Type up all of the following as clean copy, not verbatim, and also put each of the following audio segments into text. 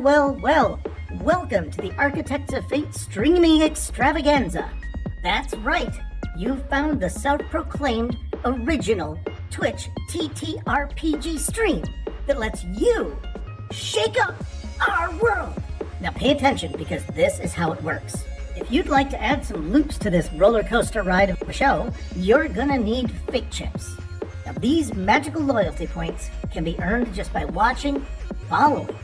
Well. Welcome to the Architects of Fate streaming extravaganza. That's right, you found the self-proclaimed original Twitch TTRPG stream that lets you shake up our world. Now pay attention, because this is how it works. If you'd like to add some loops to this roller coaster ride of a show, you're gonna need fate chips. Now these magical loyalty points can be earned just by watching, following,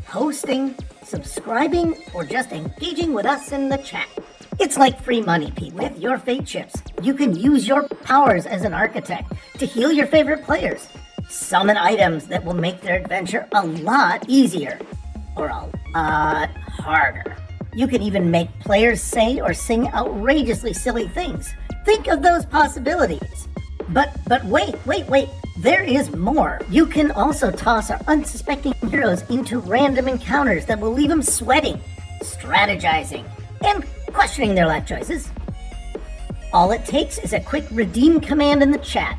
hosting, subscribing, or just engaging with us in the chat. It's like free money, people. With your fate chips, you can use your powers as an architect to heal your favorite players, summon items that will make their adventure a lot easier, or a lot harder. You can even make players say or sing outrageously silly things. Think of those possibilities. But wait. There is more. You can also toss our unsuspecting heroes into random encounters that will leave them sweating, strategizing, and questioning their life choices. All it takes is a quick redeem command in the chat.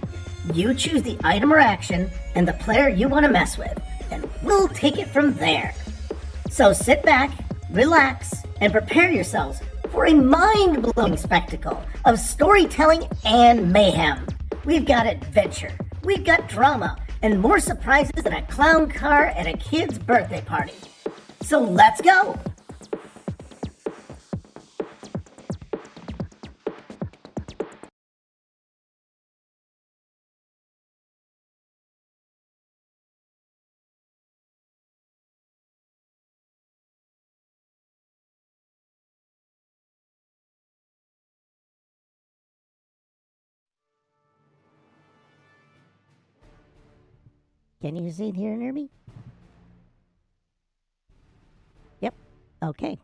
You choose the item or action and the player you want to mess with, and we'll take it from there. So sit back, relax, and prepare yourselves for a mind-blowing spectacle of storytelling and mayhem. We've got adventure, we've got drama, and more surprises than a clown car at a kid's birthday party. So let's go! Can you see it here near me? Yep. Okay.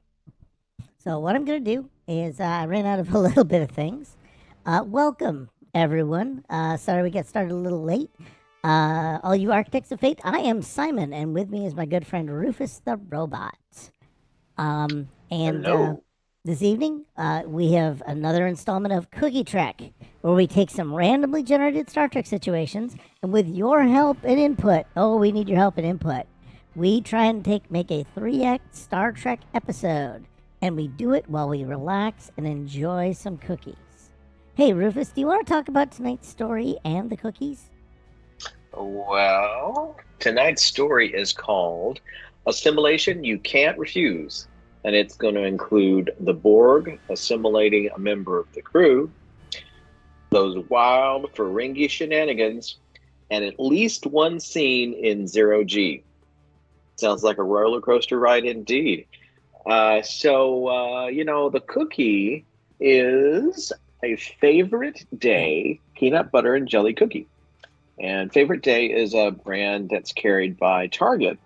So what I'm going to do is I ran out of a little bit of things. Welcome, everyone. Sorry we got started a little late. All you Architects of Fate, I am Simon, and with me is my good friend Rufus the Robot. Hello. This evening, we have another installment of Cookie Trek, where we take some randomly generated Star Trek situations, and with your help and input, we need your help and input, we try and make a 3-act Star Trek episode, and we do it while we relax and enjoy some cookies. Hey, Rufus, do you want to talk about tonight's story and the cookies? Well, tonight's story is called Assimilation You Can't Refuse, and it's going to include the Borg assimilating a member of the crew, those wild Ferengi shenanigans, and at least one scene in Zero G. Sounds like a roller coaster ride indeed. The cookie is a favorite day peanut butter and jelly cookie. And Favorite Day is a brand that's carried by Target.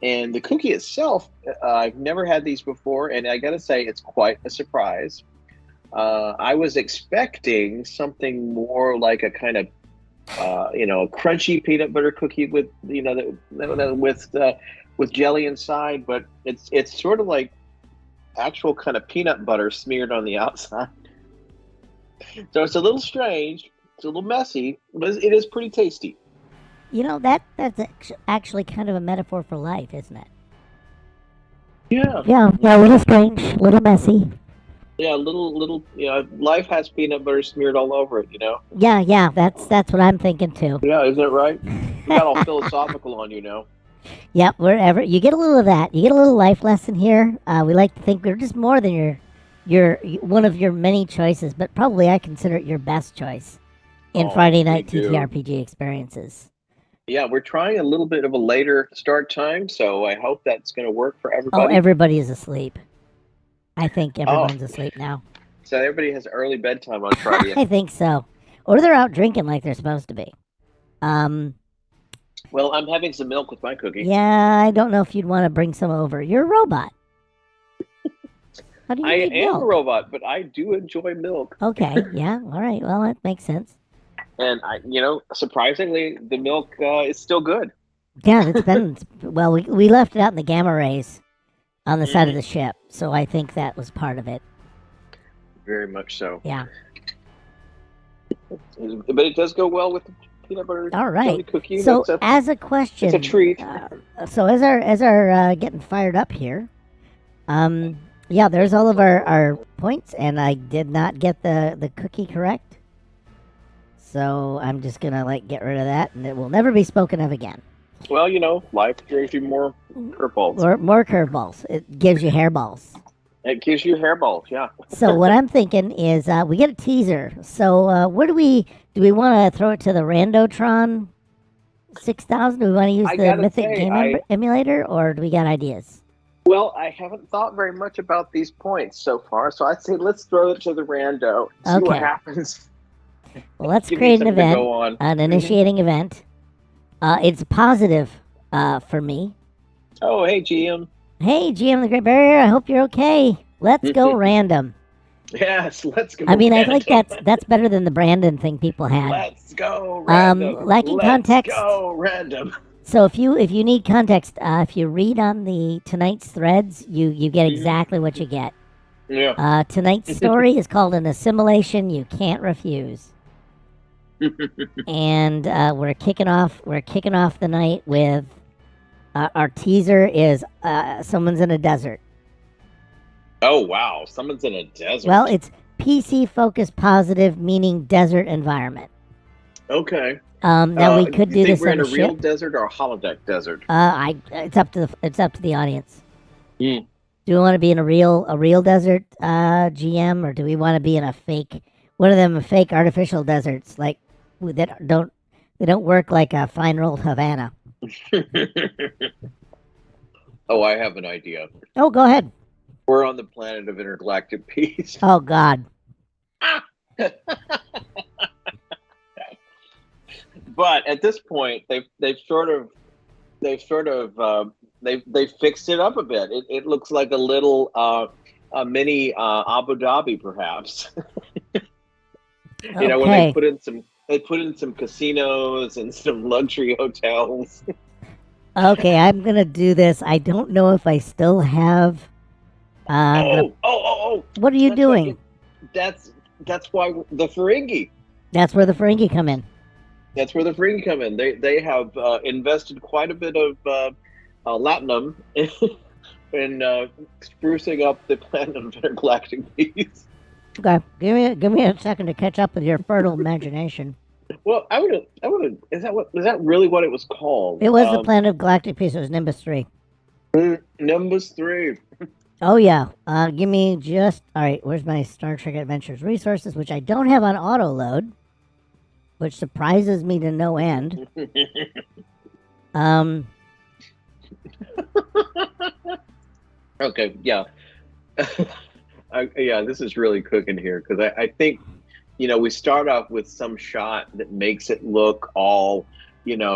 And the cookie itself, I've never had these before, and I gotta say, it's quite a surprise. I was expecting something more like a kind of, a crunchy peanut butter cookie with, with jelly inside, but it's sort of like actual kind of peanut butter smeared on the outside. So it's a little strange, it's a little messy, but it is pretty tasty. You know, that's actually kind of a metaphor for life, isn't it? Yeah. Yeah, a little strange, a little messy. Yeah, life has peanut butter smeared all over it, Yeah, that's what I'm thinking too. Yeah, isn't it right? You got all philosophical on you. Yep, wherever you get a little of that, you get a little life lesson here. We like to think we're just more than your one of your many choices, but probably I consider it your best choice in Friday night TTRPG experiences. Yeah, we're trying a little bit of a later start time, so I hope that's going to work for everybody. Oh, everybody is asleep. I think everyone's asleep now. So everybody has early bedtime on Friday. I think so. Or they're out drinking like they're supposed to be. Well, I'm having some milk with my cookie. Yeah, I don't know if you'd want to bring some over. You're a robot. How do you I need milk? am a robot, but I do enjoy milk. Okay, yeah, all right. Well, that makes sense. And surprisingly, the milk is still good. Yeah, it's been well. We left it out in the gamma rays on the side of the ship, so I think that was part of it. Very much so. Yeah. But it does go well with peanut butter All right. jelly cookie. So, as a question, it's a treat. So as our getting fired up here, yeah, there's all of our points, and I did not get the cookie correct. So I'm just gonna get rid of that, and it will never be spoken of again. Well, life throws you more curveballs. More curveballs. It gives you hairballs. It gives you hairballs, yeah. So what I'm thinking is we get a teaser. So where do we want to throw it to the Randotron 6000? Do we want to use the Mythic Game Emulator, or do we got ideas? Well, I haven't thought very much about these points so far, so I'd say let's throw it to the Rando. See what happens. Well, let's create an event, an initiating event. It's positive for me. Oh, hey, GM. Hey, GM the Great Barrier. I hope you're okay. Let's go random. Yes, let's go. I mean, I think that's better than the Brandon thing people had. Let's go random. Lacking context. Let's go random. So if you need context, if you read on the tonight's threads, you get exactly what you get. Yeah. Tonight's story is called an assimilation you can't refuse. And we're kicking off the night with our teaser is someone's in a desert. Oh wow, someone's in a desert. Well, it's PC focused positive, meaning desert environment. Okay. Now we could do this we're on in a real ship. desert or a holodeck desert. It's up to the audience. Mm. Do we want to be in a real desert, GM, or do we want to be in a fake one of them fake artificial deserts that don't work like a fine rolled Havana? Oh, I have an idea. Oh, go ahead. We're on the planet of intergalactic peace. Oh God. But at this point, they've fixed it up a bit. It looks like a little a mini Abu Dhabi, perhaps. When they put in some casinos and some luxury hotels. Okay, I'm gonna do this. I don't know if I still have. What are you doing? That's why the Ferengi. That's where the Ferengi come in. That's where the Ferengi come in. They have invested quite a bit of latinum in sprucing up the planet of intergalactic peace. Okay, give me a second to catch up with your fertile imagination. Well, I would. Is that really what it was called? It was the planet of galactic peace. It was Nimbus 3. Nimbus 3. Oh yeah. Give me just all right. Where's my Star Trek Adventures resources, which I don't have on auto load, which surprises me to no end. Okay. Yeah. Yeah. This is really cooking here because I think. We start off with some shot that makes it look all, and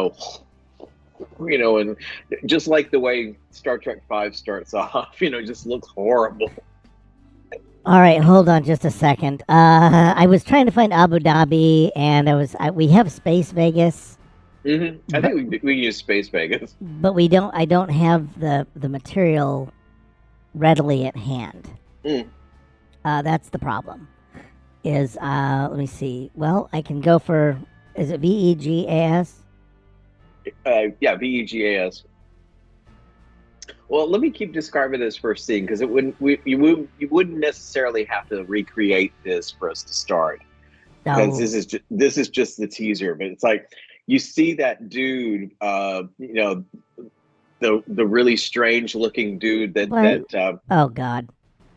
just like the way Star Trek V starts off, just looks horrible. All right, hold on just a second. I was trying to find Abu Dhabi, and we have Space Vegas. Mm-hmm. I think we can use Space Vegas, but we don't. I don't have the material readily at hand. That's the problem. Is let me see. Well, I can go for. Is it VEGAS? Yeah, VEGAS. Well, let me keep describing this first scene because you wouldn't necessarily have to recreate this for us to start. Because this is just the teaser, but it's like you see that dude, the really strange looking dude that oh God.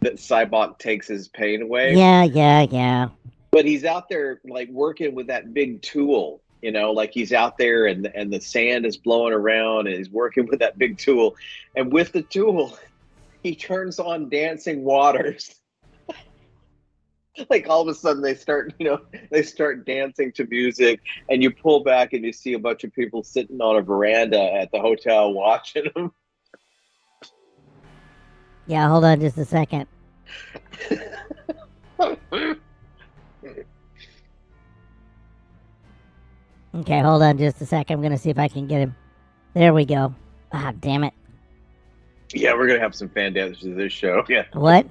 That Cybok takes his pain away. Yeah. But he's out there working with that big tool, he's out there and the sand is blowing around and he's working with that big tool. And with the tool, he turns on dancing waters. All of a sudden they start dancing to music and you pull back and you see a bunch of people sitting on a veranda at the hotel watching them. Yeah, hold on just a second. Okay, hold on just a second. I'm going to see if I can get him. There we go. Ah, damn it. Yeah, we're going to have some fan dancers in this show. Yeah. What?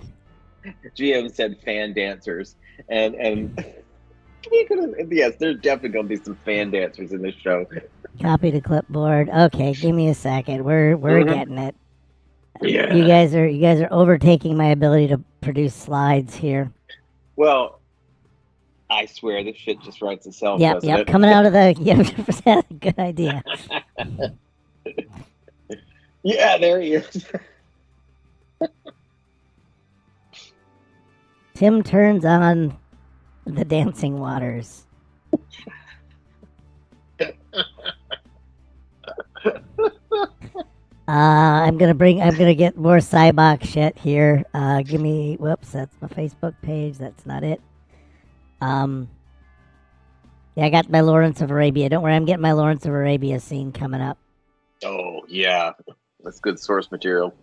GM said fan dancers. And Yes, there's definitely gonna be some fan dancers in this show. Copy to clipboard. Okay, give me a second. We're Mhm. getting it. You Yeah. guys are overtaking my ability to produce slides here. Well, I swear this shit just writes itself, Yep, doesn't yep. it? Coming out of the yep. Good idea. Yeah, there he is. Tim turns on the dancing waters. I'm gonna get more Cybok shit here. Give me, whoops, that's my Facebook page. That's not it. Yeah, I got my Lawrence of Arabia. Don't worry, I'm getting my Lawrence of Arabia scene coming up. Oh yeah, that's good source material.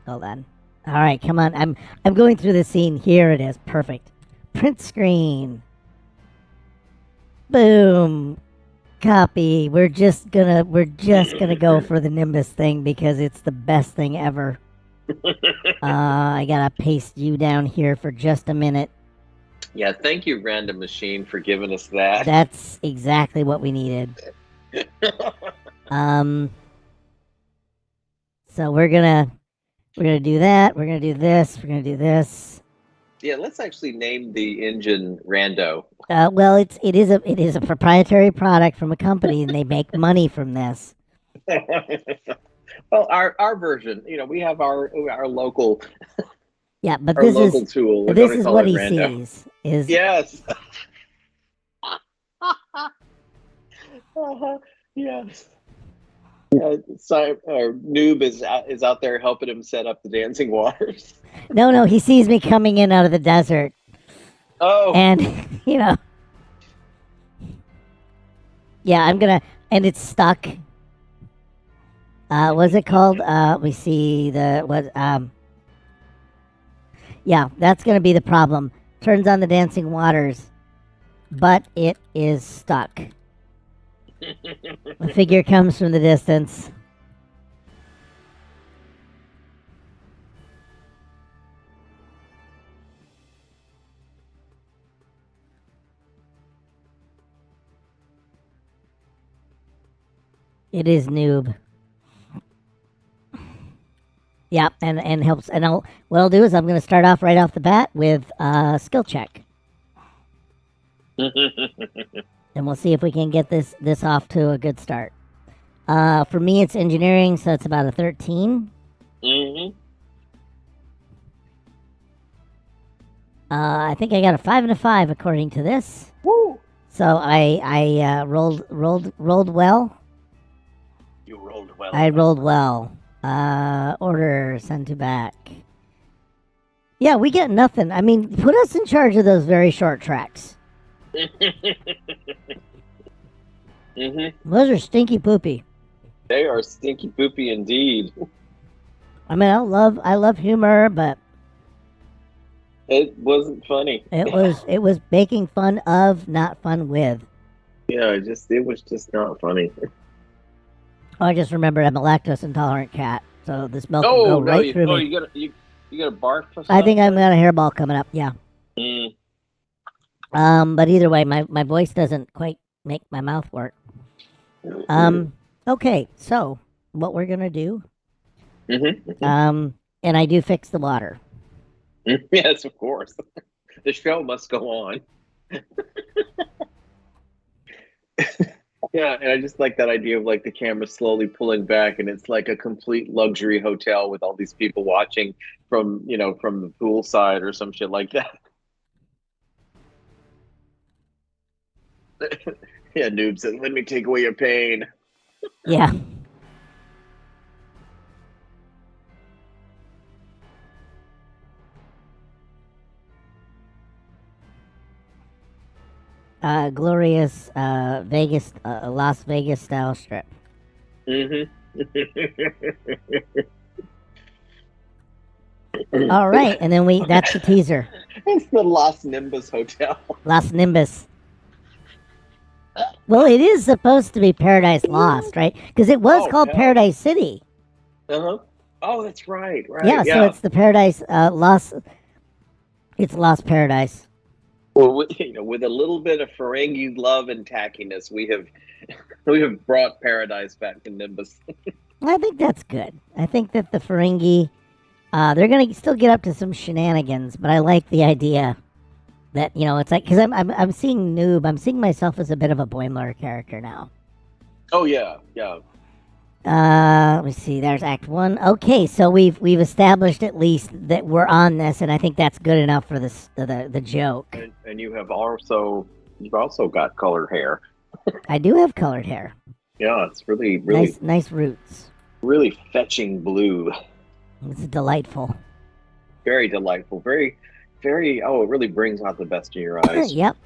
Hold on. All right, come on. I'm going through the scene. Here it is. Perfect. Print screen. Boom. Copy. We're just gonna go for the Nimbus thing because it's the best thing ever. I gotta paste you down here for just a minute. Yeah, thank you, Random Machine, for giving us that. That's exactly what we needed. So we're gonna do that. We're gonna do this. We're gonna do this. Yeah, let's actually name the engine Rando. Well, it is a proprietary product from a company, and they make money from this. Well, our version, we have our local Yeah, but our local tool. We're this going to is call what it he Rando. sees. Is Yes. Yes. Yeah, Noob is out there helping him set up the dancing waters. no, he sees me coming in out of the desert, Oh, and yeah, and it's stuck. What's it called? We see the what? Yeah, that's gonna be the problem. Turns on the dancing waters, but it is stuck. The figure comes from the distance. It is noob. Yeah, and helps. And what I'll do is I'm going to start off right off the bat with a skill check, and we'll see if we can get this off to a good start. For me, it's engineering, so it's about a 13. Mm-hmm. I think I got a 5 and a 5 according to this. Woo! So I rolled well. You rolled well. I rolled well. Order send to back. Yeah, we get nothing. I mean, put us in charge of those very short tracks. Mm-hmm. Those are stinky poopy. They are stinky poopy indeed. I mean, I love humor, but It wasn't funny. it was making fun of, not fun with. Yeah, it was just not funny. Oh, I just remembered I'm a lactose intolerant cat, so this milk will Oh go no! right through me. You got a barf. I think I've got a hairball coming up. Yeah. Mm. But either way, my voice doesn't quite make my mouth work. Okay, so what we're gonna do? Mm-hmm. And I do fix the water. Yes, of course. The show must go on. Yeah, and I just like that idea of like the camera slowly pulling back, and it's like a complete luxury hotel with all these people watching from from the pool side or some shit like that. Yeah, Noob said, "Let me take away your pain." Yeah. Glorious Vegas, Las Vegas style strip. Mm-hmm. All right, and then that's the teaser. It's the Las Nimbus Hotel. Las Nimbus. Well, it is supposed to be Paradise Lost, right? Because it was called Paradise City. Uh-huh. Oh, that's right. Right. Yeah, so it's the Paradise Lost. It's Lost Paradise. Well, with a little bit of Ferengi love and tackiness, we have brought paradise back to Nimbus. I think that's good. I think that the Ferengi, they're gonna still get up to some shenanigans, but I like the idea that it's like because I'm seeing Noob. I'm seeing myself as a bit of a Boimler character now. Oh yeah, yeah. Let me see. There's Act 1. Okay, so we've established at least that we're on this, and I think that's good enough for this the joke. And you've also got colored hair. I do have colored hair. Yeah, it's really nice roots. Really fetching blue. It's delightful. Very delightful. Very, very. Oh, it really brings out the best in your eyes. Yep.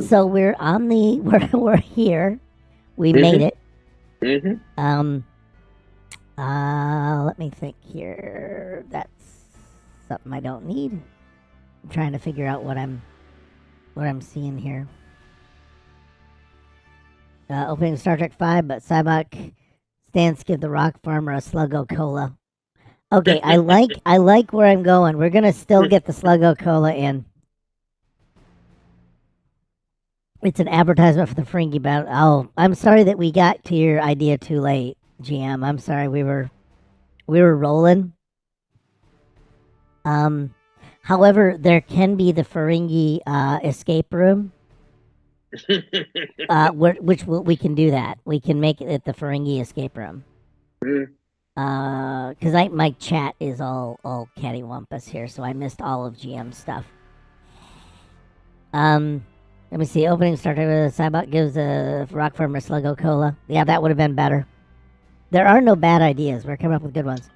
So we're on the we're here. We made it. Mm-hmm. Let me think here. That's something I don't need. I'm trying to figure out what I'm seeing here. Opening Star Trek V, but Cybok stands to give the rock farmer a Sluggo Cola. Okay, I like where I'm going. We're gonna still get the Sluggo Cola in. It's an advertisement for the Ferengi battle. Oh, I'm sorry that we got to your idea too late, GM. I'm sorry we were rolling. However, there can be the Ferengi escape room. We can do that. We can make it at the Ferengi escape room. Because my chat is all cattywampus here, so I missed all of GM's stuff. Let me see. Opening starter with Cybot gives a rock farmer Sluggo Cola. Yeah, that would have been better. There are no bad ideas. We're coming up with good ones.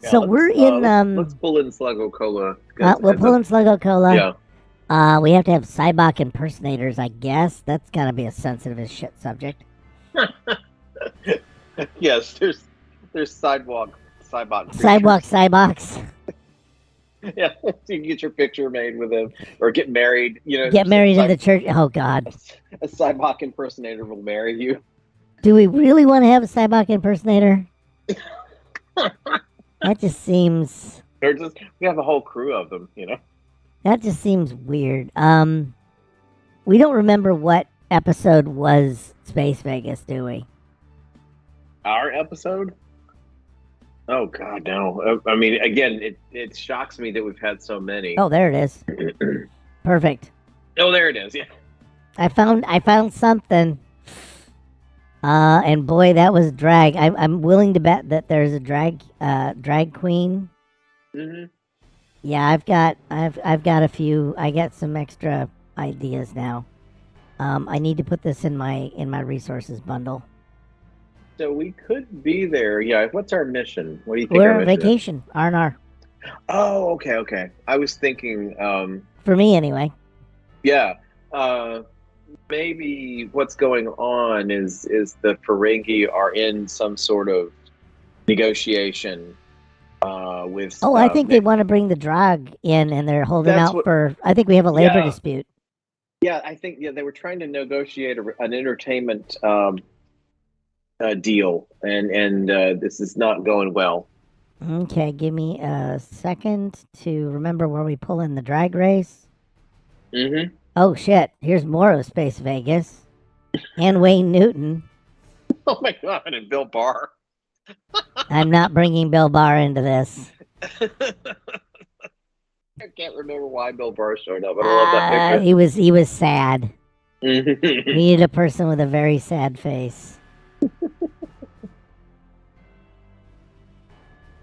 Yeah, so we're in. Let's pull in Sluggo Cola. We'll pull in Sluggo Cola. Yeah. We have to have Cybok impersonators, I guess. That's gotta be a sensitive as shit subject. Yes, there's Cybok. Cyboks. Yeah, you can get your picture made with him, or get married. Get married in the church. Oh God. A Cybok impersonator will marry you. Do we really want to have a Cybok impersonator? That just seems. We have a whole crew of them. That just seems weird. We don't remember what episode was Space Vegas, do we? Our episode? Oh God, no! I mean, again, it shocks me that we've had so many. Oh, there it is. Perfect. Oh, there it is. Yeah. I found something. And boy, that was drag. I'm willing to bet that there's a drag queen. Mm-hmm. Yeah, I've got a few. I got some extra ideas now. I need to put this in my resources bundle. So we could be there. Yeah. What's our mission? What do you think? We're on vacation. R&R. Oh, okay. I was thinking. For me, anyway. Yeah. Maybe what's going on is the Ferengi are in some sort of negotiation with. Oh, I think they want to bring the drag in, and they're holding out for. I think we have a labor dispute. Yeah, I think they were trying to negotiate an entertainment deal, and this is not going well. Okay, give me a second to remember where we pull in the drag race. Mm-hmm. Oh shit! Here's more of Space Vegas, and Wayne Newton. Oh my God! And Bill Barr. I'm not bringing Bill Barr into this. I can't remember why Bill Barr showed up. I love that picture. He was sad. We needed a person with a very sad face.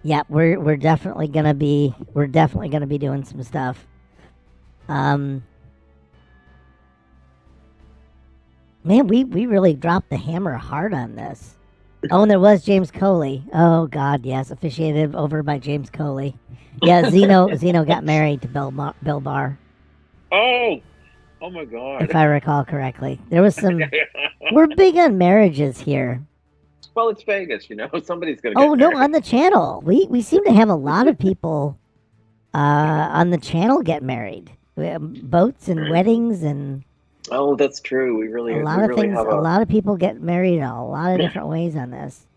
Yeah, we're definitely gonna be doing some stuff. Man, we really dropped the hammer hard on this. Oh, and there was James Coley. Oh God, yes, officiated over by James Coley. Yeah, Zeno got married to Bill Barr. Oh my God! If I recall correctly, there was some. We're big on marriages here. Well, it's Vegas, somebody's gonna. Oh no, on the channel, we seem to have a lot of people on the channel get married. Boats and weddings and. Oh, that's true. We really a lot of things. A lot of people get married in a lot of different ways on this.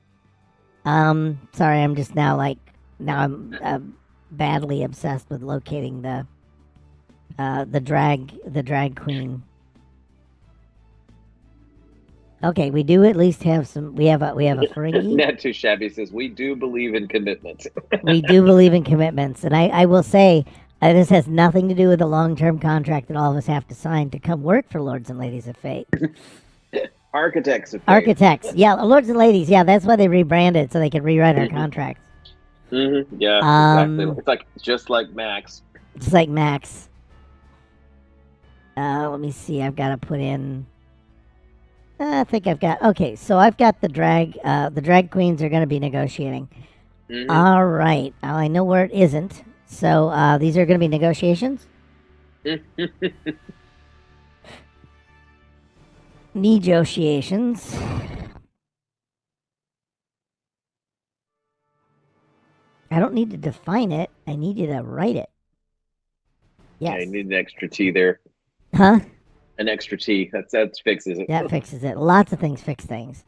Sorry, I'm just now I'm badly obsessed with locating the the drag queen. Okay, we do at least have some. We have a Ferengi. Not too shabby says we do believe in commitment. We do believe in commitments, and I will say this has nothing to do with the long-term contract that all of us have to sign to come work for Lords and Ladies of Fate. Architects of Fate. Architects, yeah, Lords and Ladies, yeah. That's why they rebranded so they could rewrite our contracts. Mm-hmm. Yeah, exactly. It's like just like Max. Just like Max. Let me see. I've got to put in. I think I've got. Okay, so I've got the drag. The drag queens are going to be negotiating. Mm-hmm. All right. Now I know where it isn't. So these are going to be negotiations. Negotiations. I don't need to define it. I need you to write it. Yes. Yeah, you need an extra T there. Huh? An extra T. That fixes it. That fixes it. Lots of things fix things.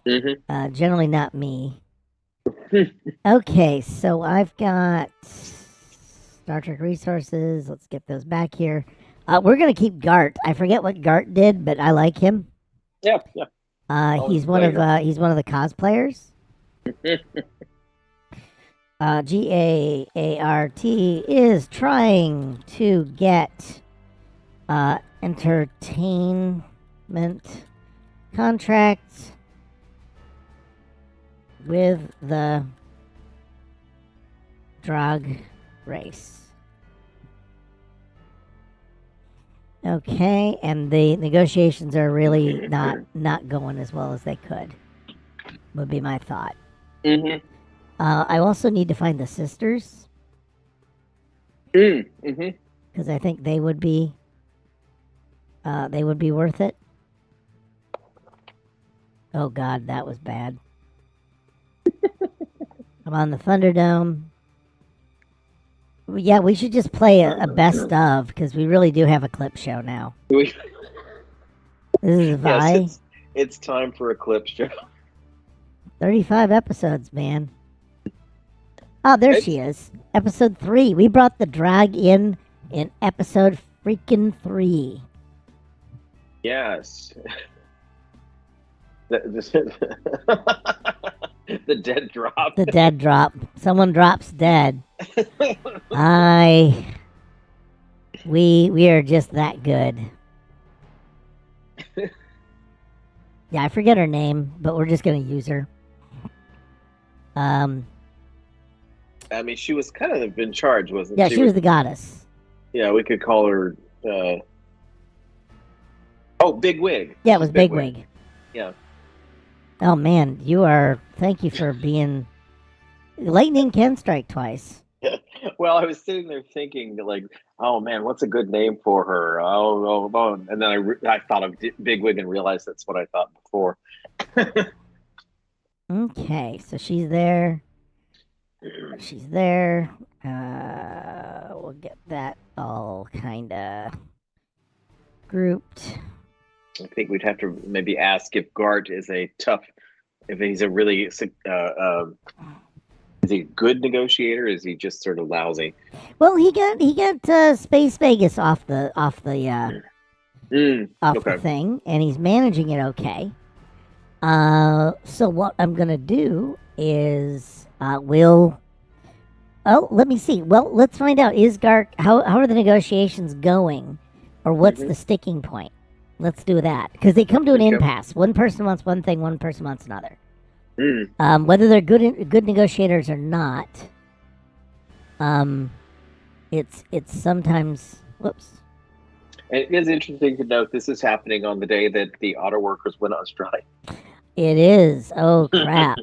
Mm-hmm. Generally not me. Okay, so I've got Star Trek resources. Let's get those back here. We're gonna keep Gart. I forget what Gart did, but I like him. Yeah. He's one of the cosplayers. GAART is trying to get entertainment contracts with the drug race. Okay, and the negotiations are really not going as well as they could, would be my thought. Mm-hmm. I also need to find the sisters. Mm-hmm. Because I think they would be worth it. Oh God, that was bad. I'm on the Thunderdome. Yeah, we should just play a best of, because we really do have a clip show now. This is Vi. Yes, it's time for a clip show. 35 episodes, man. Oh, there she is. Episode 3. We brought the drag in episode freaking 3. Yes. The dead drop. The dead drop. Someone drops dead. We are just that good. Yeah, I forget her name, but we're just gonna use her. I mean, she was kind of in charge, wasn't she? Yeah, she was the goddess. Yeah, we could call her. Big Wig. Yeah, it was Big Wig. Yeah. Oh man, thank you for being. Lightning can strike twice. Well, I was sitting there thinking, like, oh man, what's a good name for her? Oh. And then I thought of Big Wig and realized that's what I thought before. Okay, so she's there. She's there. We'll get that all kind of grouped. I think we'd have to maybe ask if Gart is if he's a really, is he a good negotiator? Or is he just sort of lousy? Well, he got Space Vegas off the thing, and he's managing it okay. So what I'm gonna do is let me see. Well, let's find out. Is Gart how are the negotiations going, or what's the sticking point? Let's do that, because they come to an impasse. One person wants one thing, one person wants another. Whether they're good negotiators or not, it's sometimes whoops. It is interesting to note this is happening on the day that the auto workers went on strike. It is. Oh crap.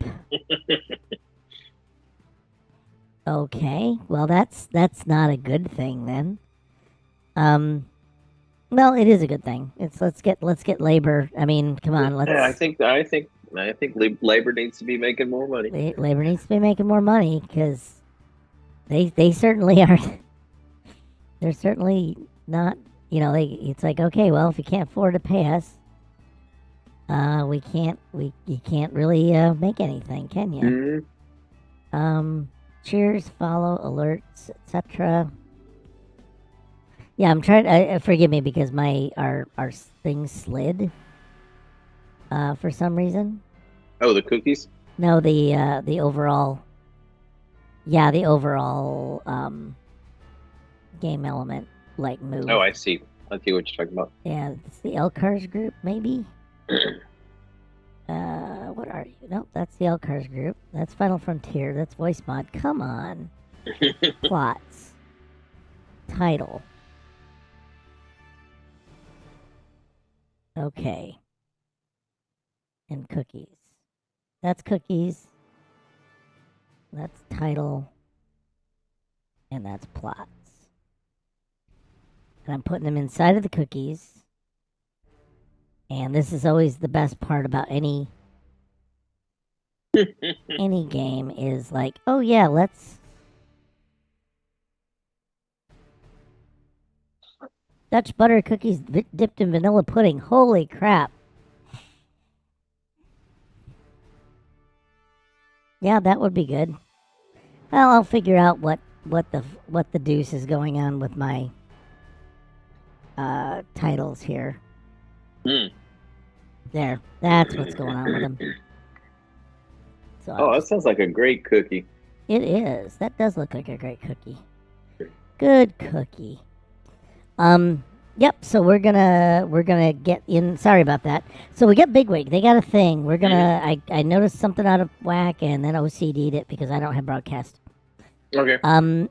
Okay. Well, that's not a good thing then. Well, it is a good thing. Let's get labor. I mean, come on. Let's. Yeah, I think labor needs to be making more money. Labor needs to be making more money, because they certainly are. They're certainly not. It's like, okay, well, if you can't afford to pay us, you can't really make anything, can you? Mm-hmm. Cheers, follow, alerts, etc. Yeah, I'm trying. Forgive me because our thing slid. For some reason. Oh, the cookies. No, the overall. Yeah, the overall game element like moved. Oh, I see. I see what you're talking about. Yeah, it's the Elcars group, maybe. What are you? Nope, that's the Elcars group. That's Final Frontier. That's Voice Mod. Come on. Plots. Title. Okay. And cookies. That's cookies. That's title. And that's plots. And I'm putting them inside of the cookies. And this is always the best part about any game is like, oh yeah, let's Dutch butter cookies dipped in vanilla pudding. Holy crap. Yeah, that would be good. Well, I'll figure out what the deuce is going on with my titles here. There. That's what's going on with them. So that sounds like a great cookie. It is. That does look like a great cookie. Good cookie. Yep, so we're gonna get in. Sorry about that. So we got Bigwig. They got a thing. We're gonna. I noticed something out of whack and then OCD'd it because I don't have broadcast. Okay.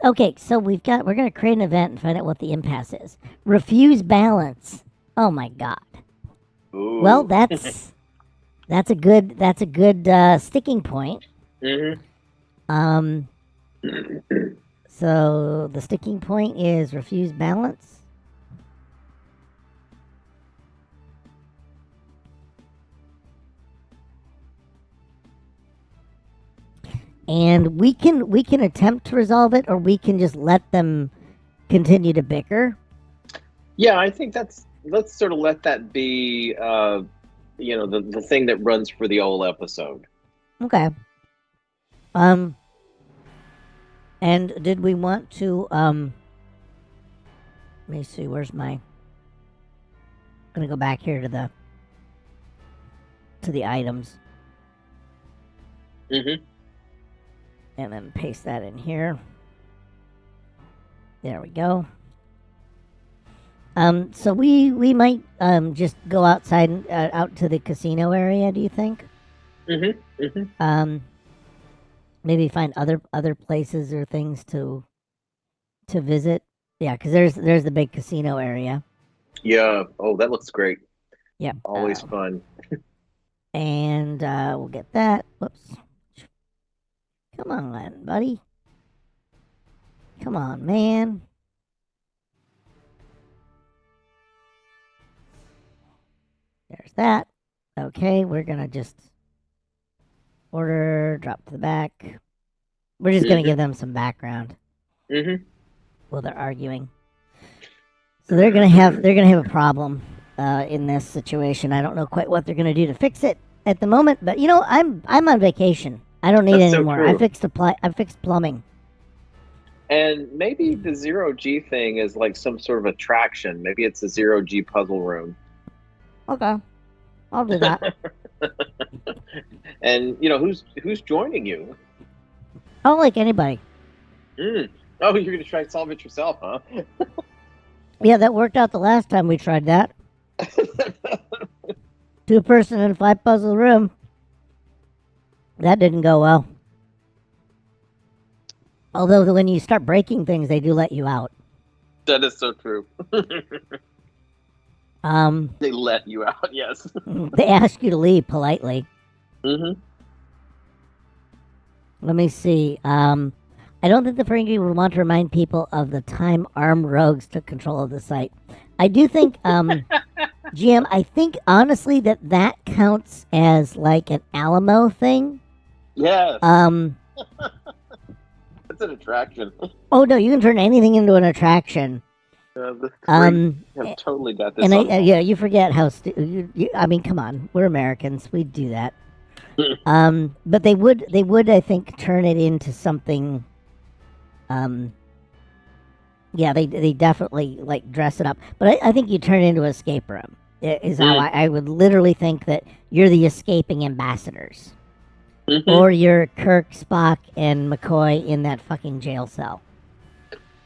Okay, so we're gonna create an event and find out what the impasse is. Refuse balance. Oh my god. Ooh. Well, that's a good sticking point. So the sticking point is refuse balance. And we can attempt to resolve it, or we can just let them continue to bicker. Yeah, I think let's sort of let that be, the thing that runs for the whole episode. Okay. And did we want to let me see, where's my I'm gonna go back here to the items. And then paste that in here. There we go. So we might just go outside and out to the casino area. Do you think? Maybe find other places or things to visit. Yeah, because there's the big casino area. Yeah. Oh, that looks great. Yep. Always fun. And we'll get that. Whoops. Come on, buddy. Come on, man. There's that. Okay, we're gonna just order, drop to the back. We're just gonna give them some background. While they're arguing. So they're gonna have a problem in this situation. I don't know quite what they're gonna do to fix it at the moment, but I'm on vacation. I don't need it anymore. I fixed plumbing. And maybe the 0G thing is like some sort of attraction. Maybe it's a 0G puzzle room. Okay, I'll do that. And who's joining you? I don't like anybody. Oh, you're gonna try to solve it yourself, huh? Yeah, that worked out the last time we tried that. 2-person and 5-puzzle room. That didn't go well. Although when you start breaking things, they do let you out. That is so true. They let you out, yes. They ask you to leave politely. Let me see. I don't think the Ferengi would want to remind people of the time armed rogues took control of the site. I do think, GM, I think honestly that counts as like an Alamo thing. Yes. It's an attraction. Oh no, you can turn anything into an attraction. The Ferengi have totally got this. And you forget how. I mean, come on, we're Americans. We do that. But they would, I think, turn it into something. Yeah, they definitely like dress it up, but I think you turn it into an escape room. Is how I would literally think that you're the escaping ambassadors, or you're Kirk, Spock, and McCoy in that fucking jail cell.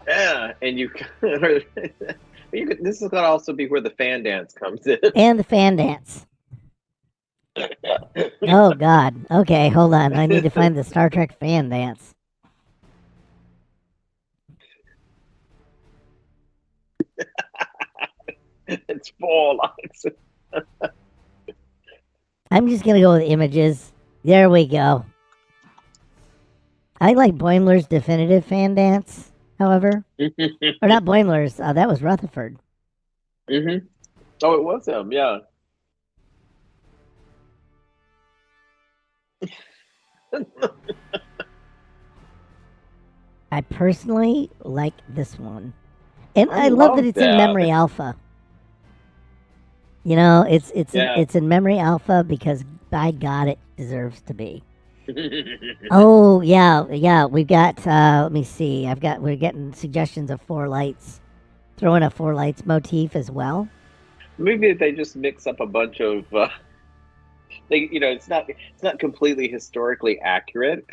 Yeah, and you this is gonna also be where the fan dance comes in. And the fan dance. Oh God. Okay, hold on. I need to find the Star Trek fan dance. It's full lines. I'm just gonna go with images. There we go. I like Boimler's definitive fan dance, however. Or not Boimler's, that was Rutherford. Mm-hmm. Oh, it was him, yeah. I personally like this one. And I I love that love it's in that. memory alpha. You know, Yeah. it's in memory alpha because by God it deserves to be. Oh yeah. We've got let me see. We're getting suggestions of four lights. Throw in a four lights motif as well. Maybe they just mix up a bunch of it's not completely historically accurate.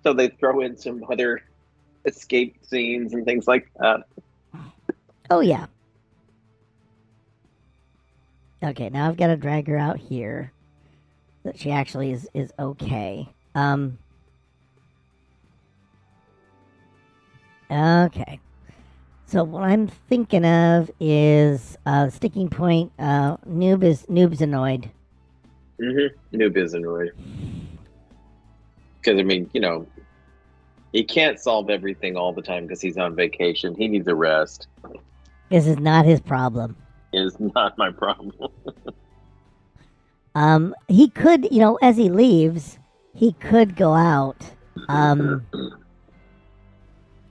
So they throw in some other escape scenes and things like that. Oh yeah. Okay, now I've got to drag her out here. That she actually is okay. Okay. So what I'm thinking of is sticking point. Noob's annoyed. New Bizanoid. Because I mean, he can't solve everything all the time because he's on vacation. He needs a rest. This is not his problem. It is not my problem. He could, as he leaves, he could go out.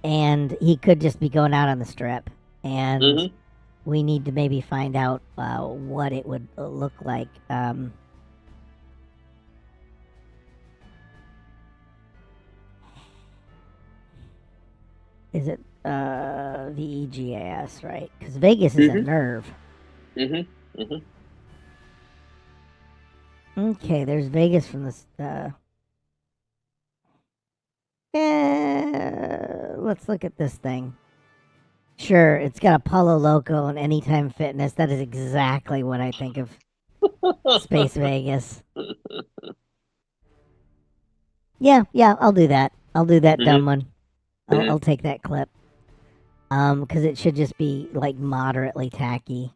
And he could just be going out on the strip. And we need to maybe find out what it would look like. Is it VEGAS, right? Because Vegas is a nerve. Okay, there's Vegas from this. Let's look at this thing. Sure, it's got Apollo Loco and Anytime Fitness. That is exactly what I think of Space Vegas. Yeah, I'll do that. I'll do that dumb one. I'll take that clip. Because it should just be like moderately tacky.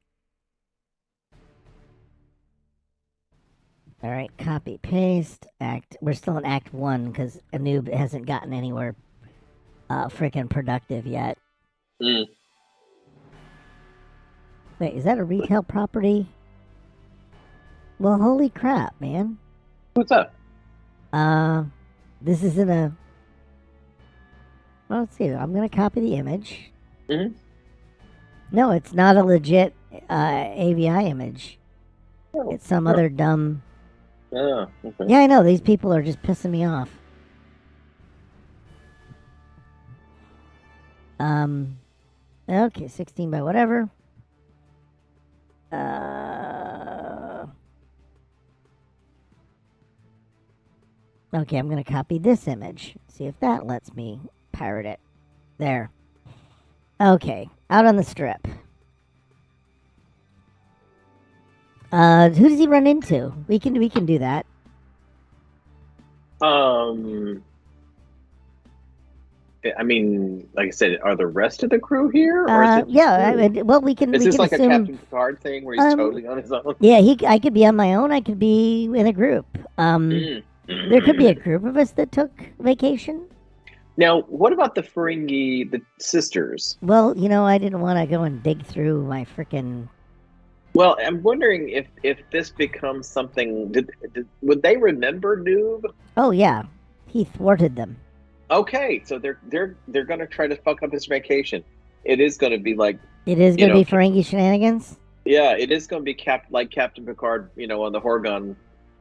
All right, copy, paste, act. We're still in Act 1 because a noob hasn't gotten anywhere freaking productive yet. Wait, is that a retail property? Well, holy crap, man. What's up? This isn't a... Well, let's see. I'm going to copy the image. No, it's not a legit AVI image. It's some other dumb... Oh, okay. Yeah, I know. These people are just pissing me off. Okay, 16 by whatever. Okay, I'm going to copy this image. See if that lets me pirate it. There. Okay, out on the strip. Who does he run into? We can do that. I mean, like I said, are the rest of the crew here? Or is it well, we can. Is this like assume, a Captain Picard thing where he's totally on his own? Yeah, I could be on my own. I could be in a group. There could be a group of us that took vacation. Now, what about the Ferengi, the sisters? Well, I didn't want to go and dig through my frickin'... Well, I'm wondering if this becomes something. Would they remember Noob? Oh yeah, he thwarted them. Okay, so they're going to try to fuck up his vacation. It is going to be like... It is going to be Ferengi shenanigans? Yeah, it is going to be like Captain Picard, on the Horgon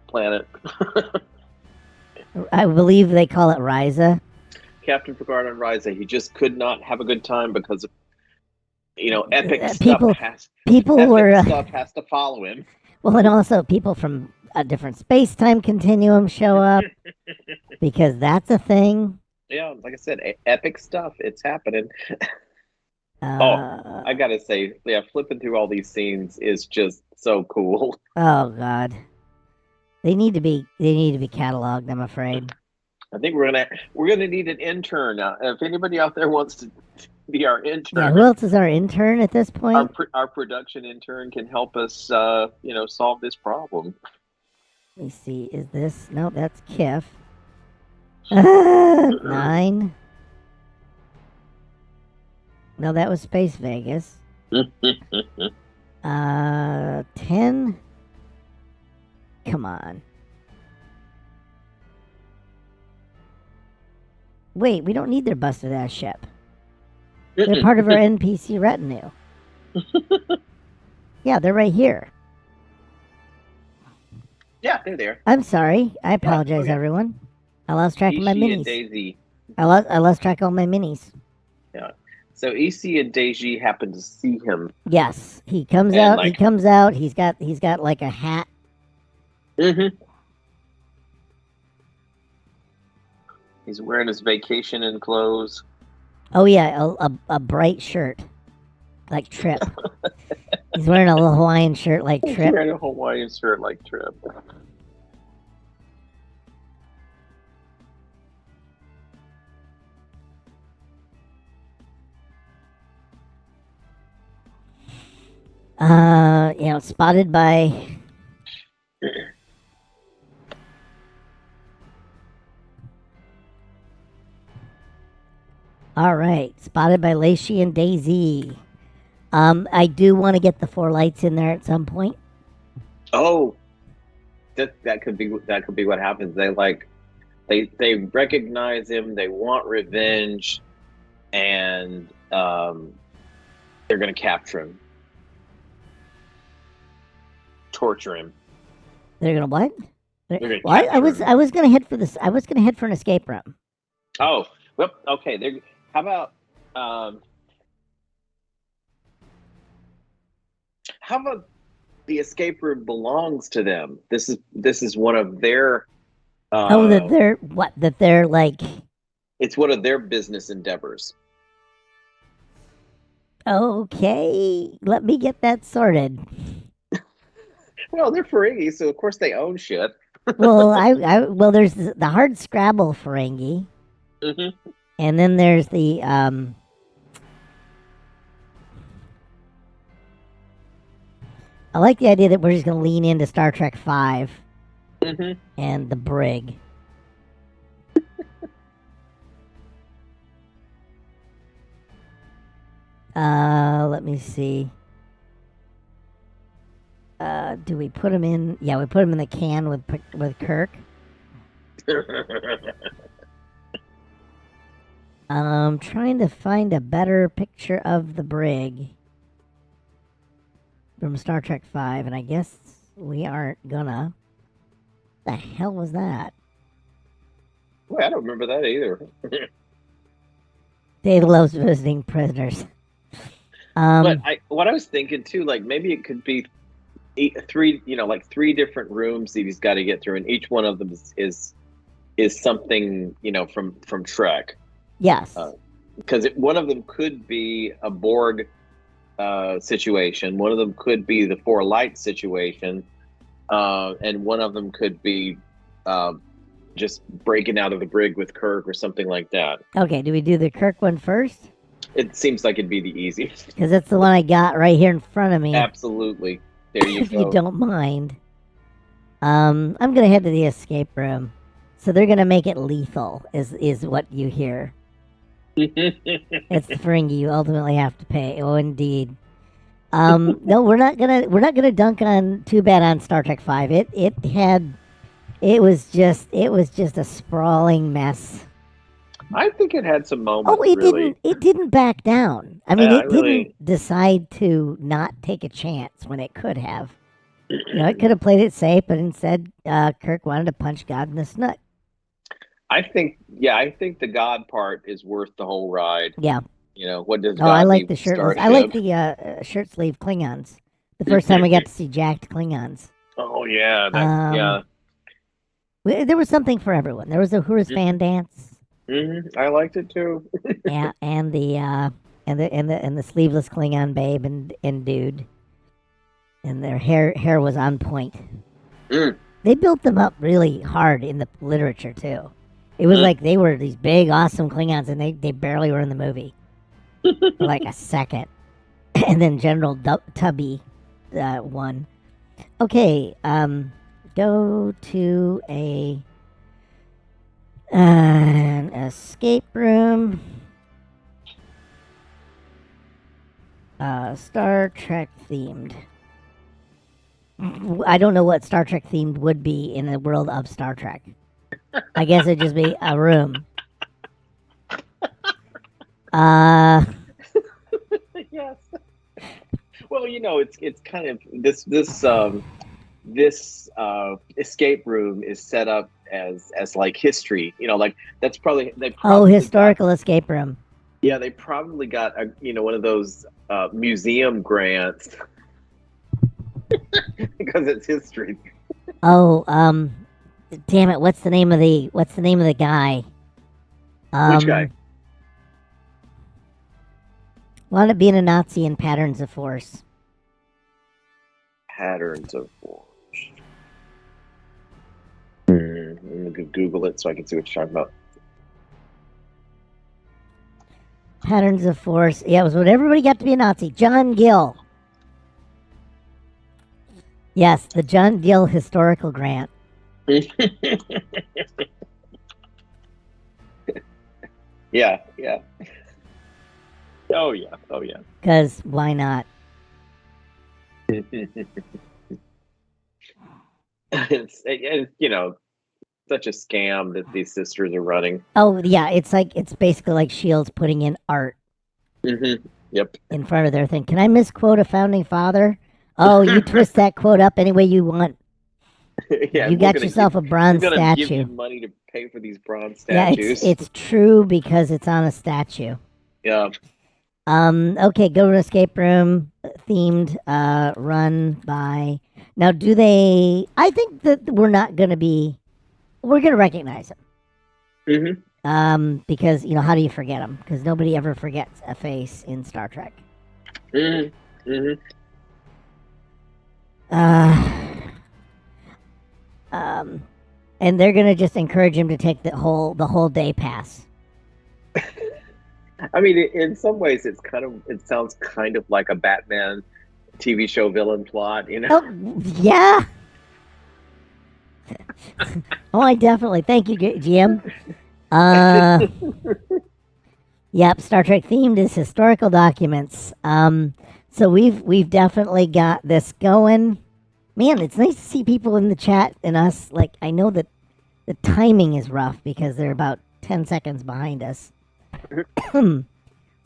planet. I believe they call it Ryza. Captain Picard on Rise, he just could not have a good time because of, epic stuff People has people epic were stuff has to follow him. well, and also people from a different space-time continuum show up because that's a thing. Yeah, like I said, epic stuff. It's happening. Oh, Uh, I gotta say, yeah, flipping through all these scenes is just so cool. oh God, they need to be cataloged. I'm afraid. I think we're gonna need an intern. If anybody out there wants to be our Yeah, who intern, else is our intern at this point? our production intern can help us, solve this problem. Let me see. Is this? No, that's Kif. 9. No, that was Space Vegas. 10. Come on. Wait, we don't need their busted ass ship. They're part of our NPC retinue. Yeah, they're right here. Yeah, they're there. I'm sorry. I apologize, okay. everyone. I lost track of my Ishi and minis. Daisy. I lost track of all my minis. Yeah. So Ishi and Daisy happen to see him. Yes, he comes And, out. like- He comes out. He's got like a hat. Mm-hmm. He's wearing his vacation in clothes. Oh yeah, a bright shirt, like Trip. He's wearing a little Hawaiian shirt like He's Trip. wearing a Hawaiian shirt like Trip. Spotted by. All right, spotted by Lacey and Daisy. I do want to get the 4 lights in there at some point. Oh, that could be what happens. They recognize him. They want revenge, and they're gonna capture him, torture him. They're gonna what? gonna Well, I capture him. was gonna hit for this. I was gonna hit for an escape room. Oh, well, okay. How about the escape room belongs to them? This is one of their. That they're like. It's one of their business endeavors. Okay, let me get that sorted. Well, they're Ferengi, so of course they own shit. Well, there's the hard Scrabble Ferengi, Mm-hmm. and then there's the I like the idea that we're just gonna lean into Star Trek 5 Mm-hmm. and the brig. Let me see. Do we put him in? Yeah, we put him in the can with Kirk. Trying to find a better picture of the brig from Star Trek 5, and I guess we aren't gonna. The hell was that? Boy, I don't remember that either. Dave loves visiting prisoners. But what I was thinking too, like maybe it could be three different rooms that he's got to get through, and each one of them is something from Trek. Yes. Because one of them could be a Borg situation, one of them could be the 4 light situation, and one of them could be just breaking out of the brig with Kirk or something like that. Okay, do we do the Kirk one first? It seems like it'd be the easiest. Because that's the one I got right here in front of me. Absolutely. There you If go. you don't mind. I'm gonna head to the escape room. So they're gonna make it lethal, is what you hear. It's the Ferengi you ultimately have to pay. Oh, indeed. No, we're not gonna dunk on too bad on Star Trek 5. It was just a sprawling mess. I think it had some moments. Oh, it really. didn't back down. I mean, Yeah, it didn't decide to not take a chance when it could have. It could have played it safe, but instead, Kirk wanted to punch God in the snoot. I think the God part is worth the whole ride. Yeah. What does Oh, I God like need the with shirtless. I like Starship? the shirt sleeve Klingons. The first time we got to see jacked Klingons. Oh yeah, Um, yeah. there was something for everyone. There was a Who's fan dance. I liked it too. Yeah, and the sleeveless Klingon babe and dude, and their hair was on point. Mm, They built them up really hard in the literature too. It was mm. like they were these big, awesome Klingons, and they barely were in the movie for like a second. And then General Tubby won. Okay, go to an escape room. Star Trek themed. I don't know what Star Trek themed would be in a world of Star Trek. I guess it'd just be a room. Yes. Well, it's kind of this escape room is set up as like history. Like that's probably they Oh, probably got historical escape room. yeah they probably got one of those museum grants because it's history. Oh, damn it! What's the name of the guy? Which guy? Wound up being a Nazi in Patterns of Force. Patterns of Force. I'm gonna Google it so I can see what you're talking about. Patterns of Force. Yeah, it was when everybody got to be a Nazi. John Gill. Yes, the John Gill Historical Grant. Yeah, yeah. Oh yeah, oh yeah. Because why not? It's such a scam that these sisters are running. Oh yeah, it's basically like Shields putting in art Yep. in front of their thing. Can I misquote a founding father? Oh, you twist that quote up any way you want. Yeah, You got yourself a bronze we're gonna give statue. you money to pay for these bronze Yeah, statues. it's true because it's on a statue. Yeah. Okay, go to an escape room themed, run by. Now, do they? I think that we're not going to be. We're going to recognize them. Because how do you forget them? Because nobody ever forgets a face in Star Trek. And they're going to just encourage him to take the whole day pass. I mean, in some ways, it sounds kind of like a Batman TV show villain plot, Oh yeah. Oh, I definitely thank you, GM. Yep, Star Trek themed is historical documents. So we've definitely got this going. Man, it's nice to see people in the chat and us. Like, I know that the timing is rough because they're about 10 seconds behind us.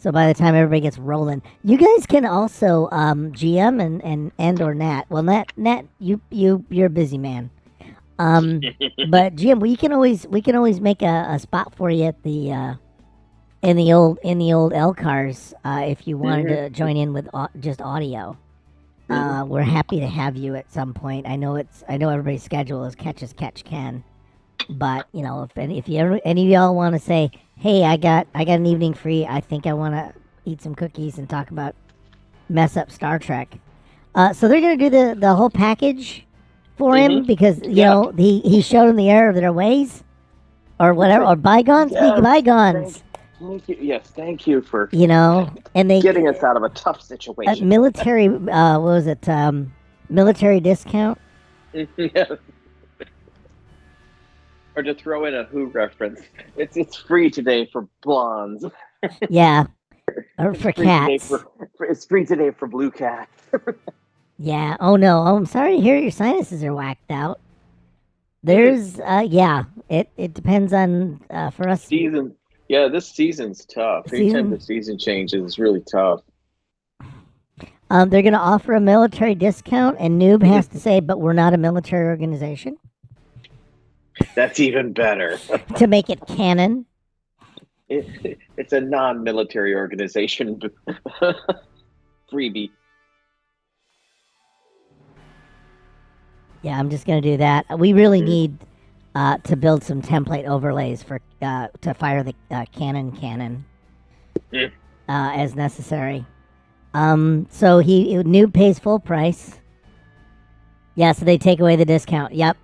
So by the time everybody gets rolling, you guys can also GM and or Nat. Well, Nat, you're a busy man. But GM, we can always make a spot for you at the in the old L cars if you wanted to join in with just audio. We're happy to have you at some point. I know everybody's schedule is catch as catch can, but if any of y'all want to say, hey, I got an evening free. I think I want to eat some cookies and talk about mess up Star Trek. So they're gonna do the whole package for him because he showed him the error of their ways, or whatever, or bygones be bygones. Thank you. Yes, thank you for and they getting us out of a tough situation. Military, what was it? Military discount. Yes. Or to throw in a Who reference, it's free today for blondes. Yeah, or for cats. It's free today for blue cats. Yeah. Oh no. Oh, I'm sorry to hear your sinuses are whacked out. There's it depends on for us. Season. Yeah, this season's tough. Anytime the season changes, it's really tough. They're going to offer a military discount, and Noob has to say, but we're not a military organization. That's even better. to make it canon. It's a non-military organization freebie. Yeah, I'm just gonna do that. We really Mm. need to build some template overlays for to fire the cannon Mm. as necessary. So noob pays full price. Yeah, so they take away the discount. Yep.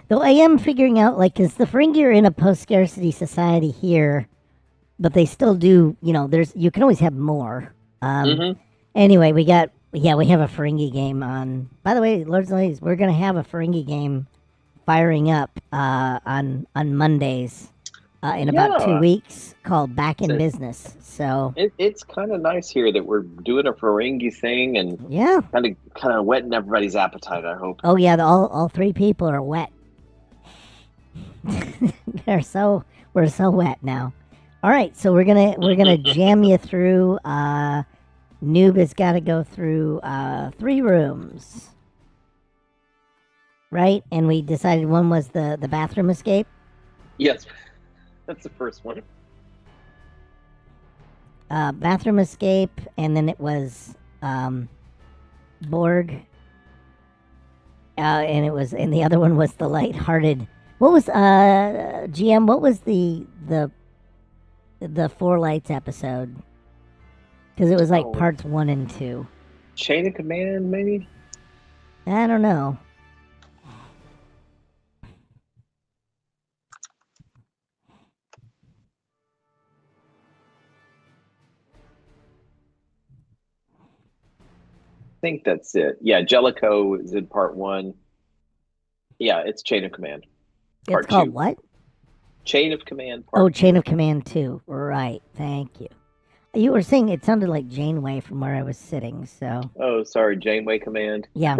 Though I am figuring out, like, because the Ferengi are in a post-scarcity society here, but they still do, you can always have more. Mm-hmm. Anyway, we have a Ferengi game on. By the way, Lords and Ladies, we're gonna have a Ferengi game firing up on Mondays in about 2 Yeah. weeks called Back in So Business. So it's kind of nice here that we're doing a Ferengi thing and yeah. kind of whetting everybody's appetite, I hope. Oh yeah, all three people are wet. we're so wet now. All right, so we're gonna jam you through. Noob has got to go through 3 rooms, right? And we decided one was the bathroom escape. Yes, that's the first one. Bathroom escape, and then it was Borg, and the other one was the lighthearted. What was GM? What was the Four Lights episode? Because it was like parts 1 and 2. Chain of Command, maybe? I don't know. I think that's it. Yeah, Jellicoe is in part 1. Yeah, it's Chain of Command. It's called what? Chain of Command part 2. Chain of Command 2. Right. Thank you. You were saying it sounded like Janeway from where I was sitting, so. Oh, sorry, Janeway Command. Yeah.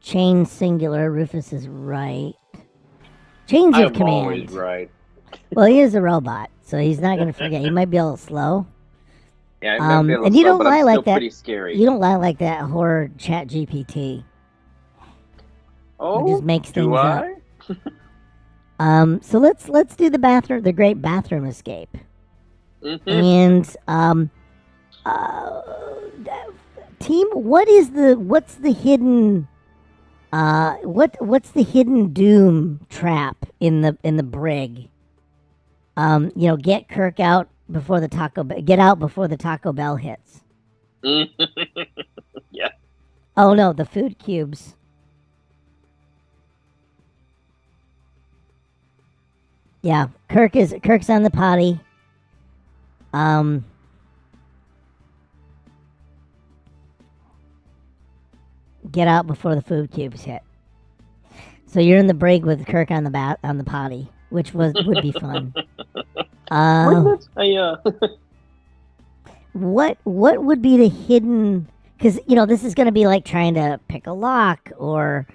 Chain singular. Rufus is right. Chains of Command. I'm always right. Well, he is a robot, so he's not going to forget. He might be a little slow. Yeah, I'm a little and you slow, don't but lie I'm like still that. Pretty scary. You don't lie like that horror chat GPT. Oh, it just makes things do up. I? So let's do the great bathroom escape. Mm-hmm. And team, what's the hidden what's the hidden doom trap in the brig? Get Kirk out before the Taco Bell hits. Yeah. Oh no, the food cubes. Yeah, Kirk's on the potty. Get out before the food cubes hit. So you're in the brig with Kirk on the potty, which would be fun. What would be the hidden? Because this is going to be like trying to pick a lock or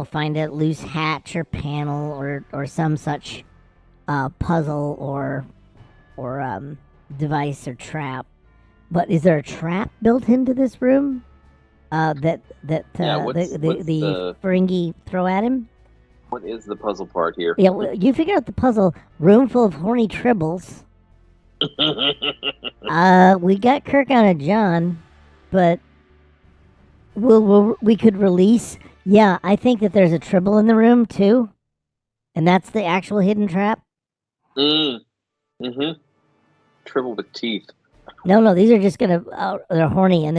find a loose hatch or panel or some such puzzle or device or trap. But is there a trap built into this room that the Ferengi throw at him? What is the puzzle part here? Yeah, well, you figure out the puzzle. Room full of horny tribbles. We got Kirk on a John, but we could release. Yeah, I think that there's a tribble in the room too, and that's the actual hidden trap. Tribble with teeth. No, these are just gonna. They're horny, and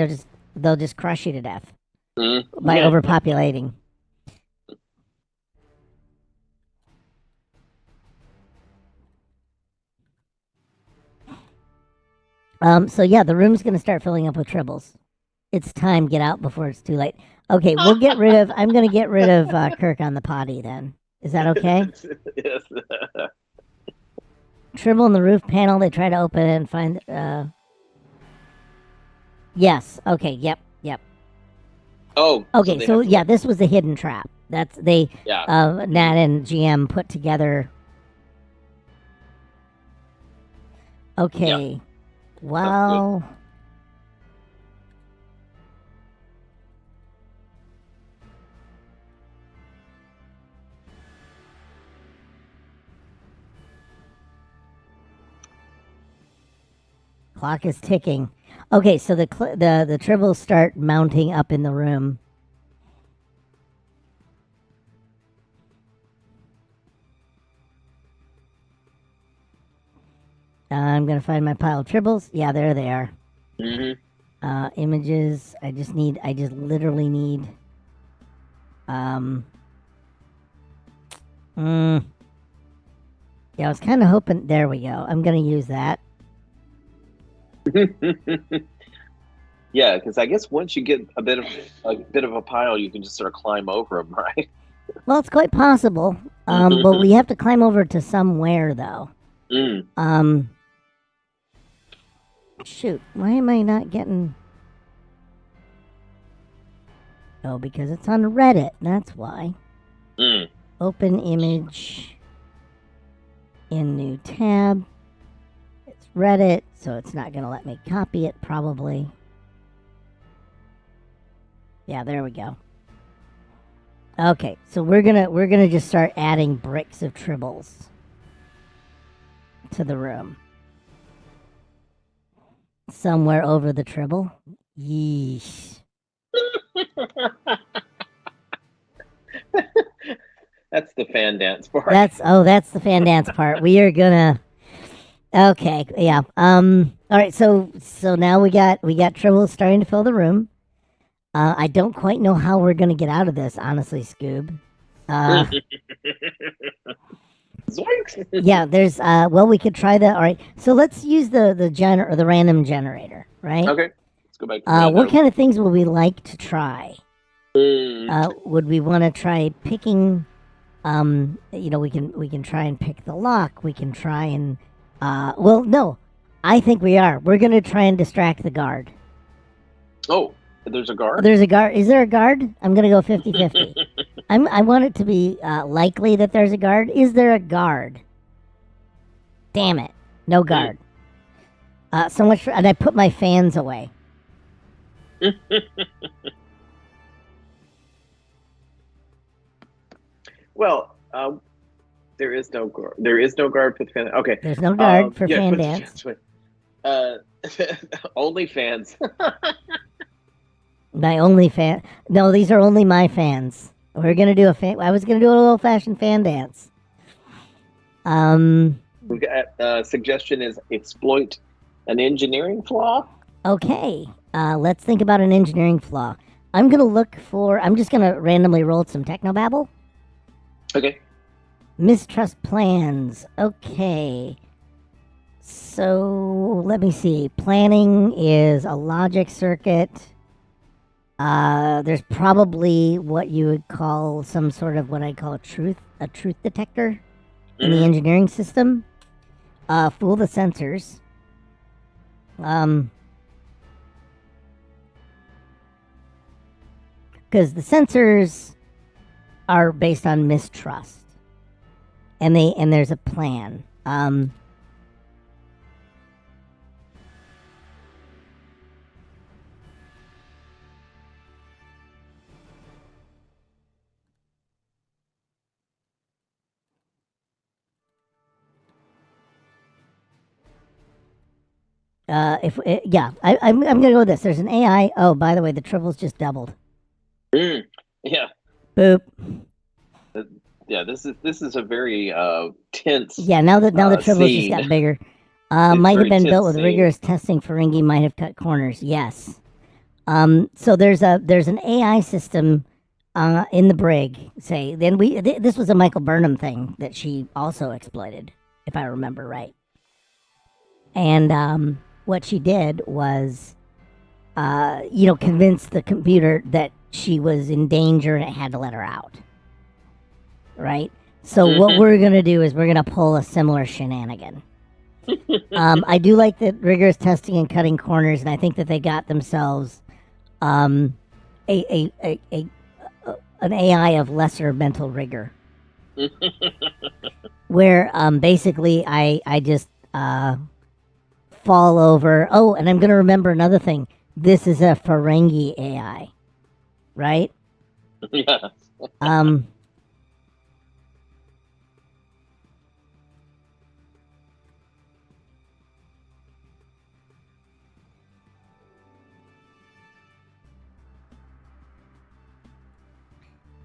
they'll just crush you to death by overpopulating. So yeah, the room's gonna start filling up with tribbles. It's time. Get out before it's too late. Okay, I'm gonna get rid of Kirk on the potty then. Is that okay? Yes. Tribble in the roof panel. They try to open it and find. Yes. Okay. Yep. Oh, Okay, they so have to, yeah, like, this was a hidden trap. That's they yeah. Nat and GM put together. Yeah. Okay. Sounds good. Well, clock is ticking. Okay, so the tribbles start mounting up in the room. I'm gonna find my pile of tribbles. Yeah, there they are. Mm-hmm. Images. I just literally need. Um. Mm, yeah, I was kind of hoping. There we go. I'm gonna use that. Yeah, because I guess once you get a bit of a pile, you can just sort of climb over them, right? Well, it's quite possible. But we have to climb over to somewhere though. Mm. Um. Shoot, why am I not getting? Oh, because it's on Reddit. That's why. Mm. Open image in new tab. It's Reddit, so it's not going to let me copy it probably. Yeah, there we go. Okay, so we're gonna just start adding bricks of tribbles to the room. Somewhere over the tribble. Yeesh. That's the fan dance part. That's the fan dance part. We are gonna. Okay, yeah. All right. So now we got tribbles starting to fill the room. I don't quite know how we're gonna get out of this, honestly, Scoob. Uh, Zoinks! yeah. There's well, we could try the. All right. So let's use the random generator, right? Okay, let's go back to What random. kind of things would we like to try? Mm. Would we want to try picking? We can try and pick the lock. We can try and. Well, no. I think we are. We're gonna try and distract the guard. Oh, there's a guard? There's a guard. Is there a guard? I'm gonna go 50-50. I want it to be likely that there's a guard. Is there a guard? Damn it. No guard. So much for. And I put my fans away. Well, there is no guard. There is no guard for the fan. Okay. There's no guard for yeah, fan put the dance. fans away. Only fans. My only fan. No, these are only my fans. We're gonna do a fan. I was gonna do a little old-fashioned fan dance. We got suggestion is exploit an engineering flaw. Okay. Let's think about an engineering flaw. I'm gonna look for. I'm just gonna randomly roll some technobabble. Okay. Mistrust plans. Okay. So let me see. Planning is a logic circuit. There's probably what you would call some sort of what I call a truth detector in the engineering system. Fool the sensors. Because the sensors are based on mistrust, and there's a plan. I'm gonna go with this. There's an AI. Oh, by the way, the triples just doubled. Yeah. Boop. Yeah. This is a very tense. Yeah. Now the triples just scene. got bigger. It's Might have very been built tense with scene. rigorous testing. Ferengi might have cut corners. Yes. So there's an AI system in the brig. Say then this was a Michael Burnham thing that she also exploited, if I remember right. And what she did was, convince the computer that she was in danger and it had to let her out. Right? So what we're going to do is we're going to pull a similar shenanigan. I do like the rigorous testing and cutting corners, and I think that they got themselves an AI of lesser mental rigor, where basically I just fall over. Oh, and I'm gonna remember another thing. This is a Ferengi AI, right? Yes. Um.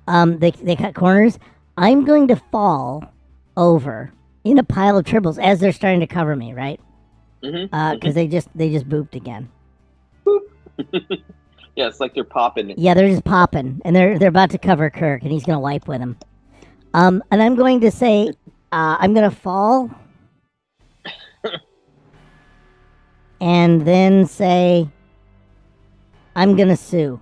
They cut corners. I'm going to fall over in a pile of tribbles as they're starting to cover me, right? Because they just booped again. Yeah, it's like they're popping. Yeah, they're just popping, and they're about to cover Kirk, and he's gonna wipe with him. And I'm going to say, I'm gonna fall, and then say, I'm gonna sue.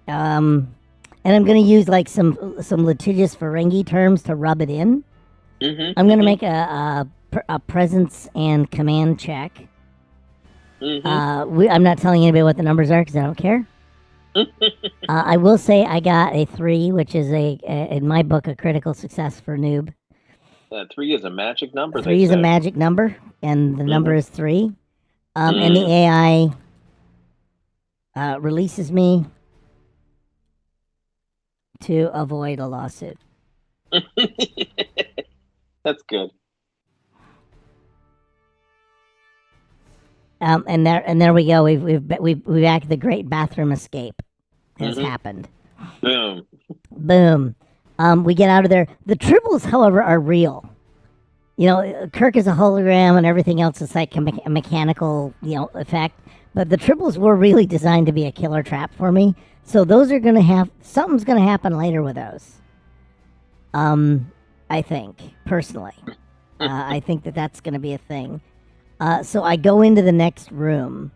And I'm gonna use like some litigious Ferengi terms to rub it in. I'm gonna make a presence and command check. I'm not telling anybody what the numbers are because I don't care. I will say I got a 3, which is in my book a critical success for noob. 3 is a magic number. 3 is a magic number, and the number is 3. And the AI releases me to avoid a lawsuit. That's good. And there we go. We've acted. The great bathroom escape has happened. Boom. Boom. We get out of there. The tribbles, however, are real. You know, Kirk is a hologram, and everything else is like a mechanical, effect. But the tribbles were really designed to be a killer trap for me. So those are gonna have something's gonna happen later with those. I think personally, I think that's gonna be a thing. So I go into the next room,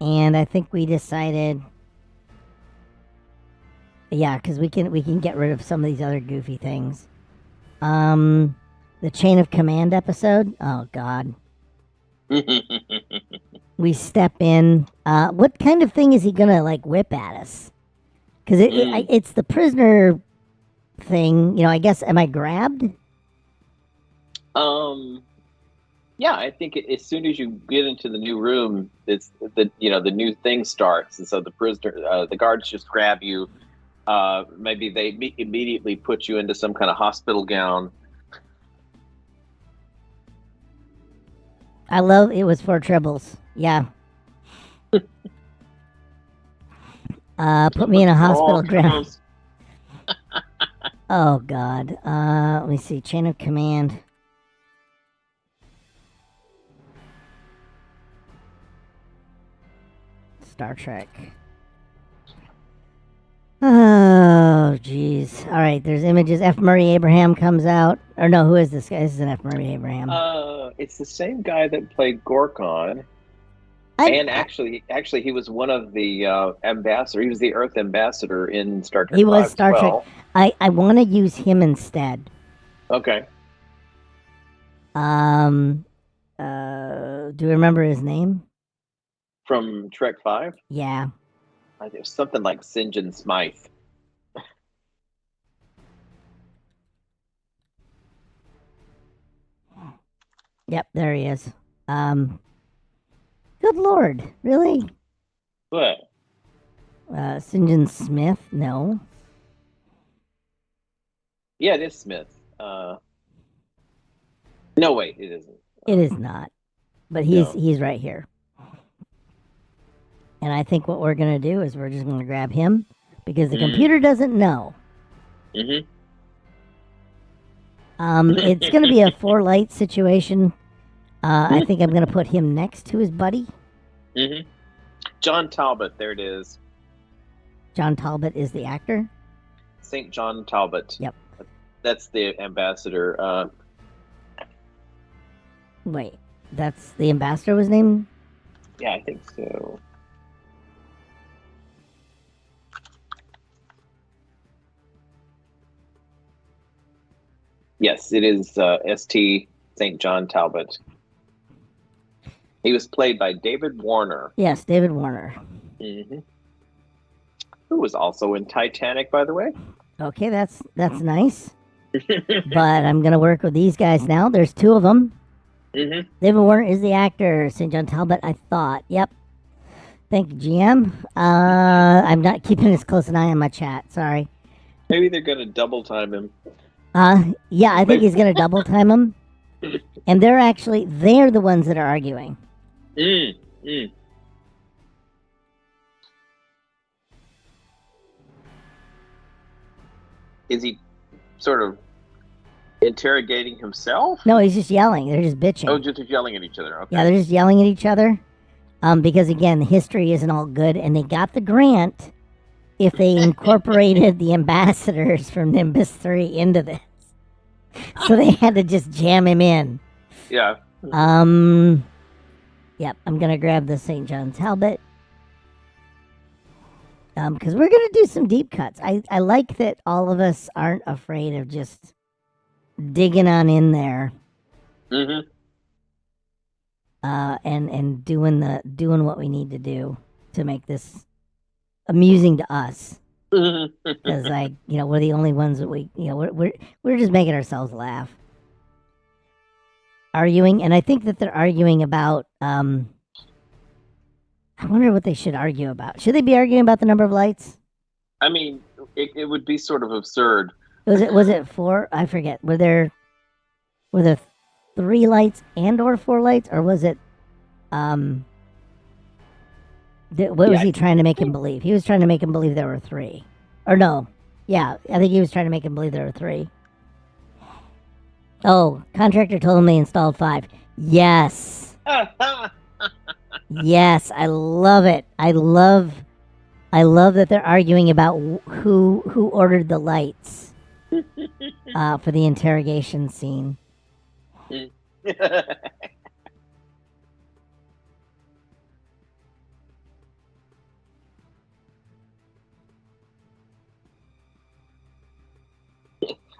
and I think we decided, yeah, because we can get rid of some of these other goofy things. The chain of command episode. Oh God. We step in. What kind of thing is he gonna like whip at us? Because it's the prisoner thing. I guess. Am I grabbed? Yeah, I think as soon as you get into the new room, it's the new thing starts, and so the prisoner, the guards just grab you. Maybe they immediately put you into some kind of hospital gown. I love it was 4 tribbles. Yeah. Put me in a hospital gown. Oh God. Let me see. Chain of command. Star Trek. Oh, jeez. All right, there's images. F. Murray Abraham comes out. Or no, who is this guy? This is an F. Murray Abraham. It's the same guy that played Gorkon. And actually, he was one of the ambassadors. He was the Earth ambassador in Star Trek. He was Star Trek. I want to use him instead. Okay. Do you remember his name? From Trek 5? Yeah. It was something like St. John Smythe. Yep, there he is. Good Lord, really? What? St. John Smith? No. Yeah, it is Smith. No, wait, it isn't. It is not. But he's right here. And I think what we're going to do is we're just going to grab him because the computer doesn't know. Mm-hmm. It's going to be a 4 light situation. I think I'm going to put him next to his buddy. Mm-hmm. John Talbot, there it is. John Talbot is the actor? St. John Talbot. Yep. That's the ambassador. Wait, that's the ambassador was named? Yeah, I think so. Yes, it is St. John Talbot. He was played by David Warner, Yes, David Warner. who was also in Titanic, by the way. Okay, that's nice. But I'm going to work with these guys now. There's two of them. David Warner is the actor. St. John Talbot, I thought. Yep. Thank you, GM. I'm not keeping as close an eye on my chat. Sorry. Maybe they're going to double time him. Yeah, I think he's going to double time him. And they're the ones that are arguing. Is he sort of interrogating himself? No, he's just yelling. They're just bitching. Oh, just yelling at each other. Okay. Yeah, they're just yelling at each other. Because, again, history isn't all good, and they got the grant if they incorporated the ambassadors from Nimbus 3 into this. So they had to just jam him in. Yeah. Yep, I'm going to grab the St. John Talbot. Because we're going to do some deep cuts. I like that all of us aren't afraid of just digging on in there. And doing what we need to do to make this amusing to us. Because we're the only ones that we're just making ourselves laugh. Arguing, and I think that they're arguing about I wonder what they should argue about. Should they be arguing about the number of lights? I mean, it would be sort of absurd. Was it 4? I forget. Were there 3 lights and or 4 lights, or was it what was he trying to make him believe? He was trying to make him believe there were 3. Or no. Yeah, I think he was trying to make him believe there were 3. Oh, contractor told him they installed 5. Yes. Yes, I love it. I love that they're arguing about who ordered the lights for the interrogation scene.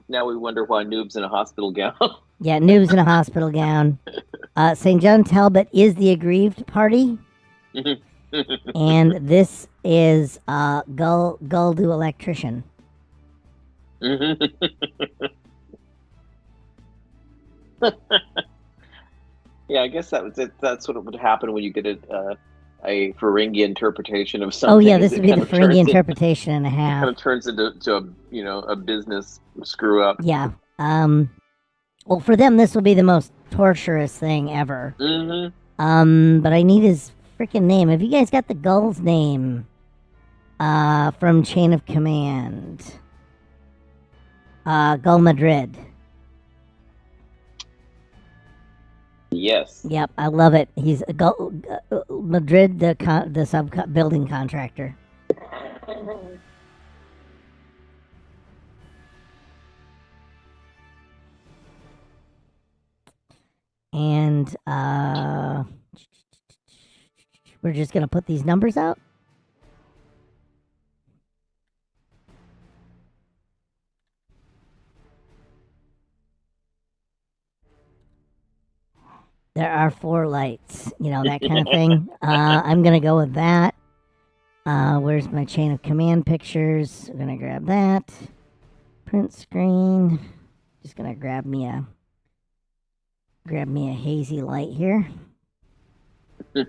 Now we wonder why Noob's in a hospital gown. Yeah, Noob's in a hospital gown. St. John Talbot is the aggrieved party. And this is Guldu Electrician. Yeah, I guess that was it. That's what would happen when you get a Ferengi interpretation of something. Oh yeah, this would be the Ferengi interpretation and a half. It kind of turns into a business screw up. Yeah. Well, for them, this will be the most torturous thing ever. But I need his freaking name. Have you guys got the Gull's name? From Chain of Command. Gull Madrid. Yes. Yep, I love it. He's Madrid, the building contractor. And we're just gonna put these numbers out. There are 4 lights, that kind of thing. I'm going to go with that. Where's my chain of command pictures? I'm going to grab that. Print screen. Just going to grab me a hazy light here. And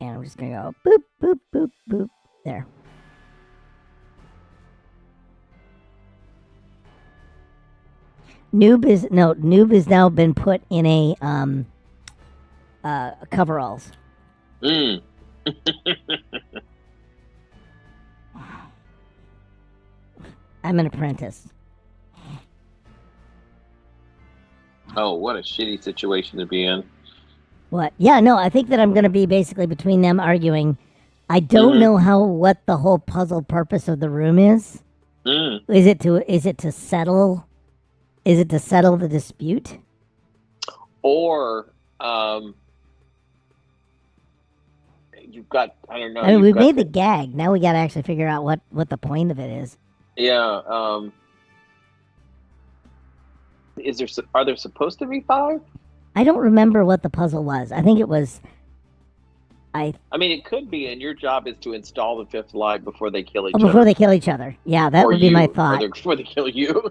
I'm just going to go boop, boop, boop, boop. There. Noob has now been put in a coveralls. I'm an apprentice. Oh, what a shitty situation to be in. What? Yeah, no, I think that I'm going to be basically between them arguing. I don't know what the whole puzzle purpose of the room is. Is it to settle the dispute? Or you've got, I don't know. I mean, we've made the gag. Now we got to actually figure out what the point of it is. Yeah. Are there supposed to be 5? I don't remember what the puzzle was. I think it was I mean, it could be, and your job is to install the fifth light before they kill each before other. they kill each other. Yeah, that Or would be my you, thought. or before they kill you.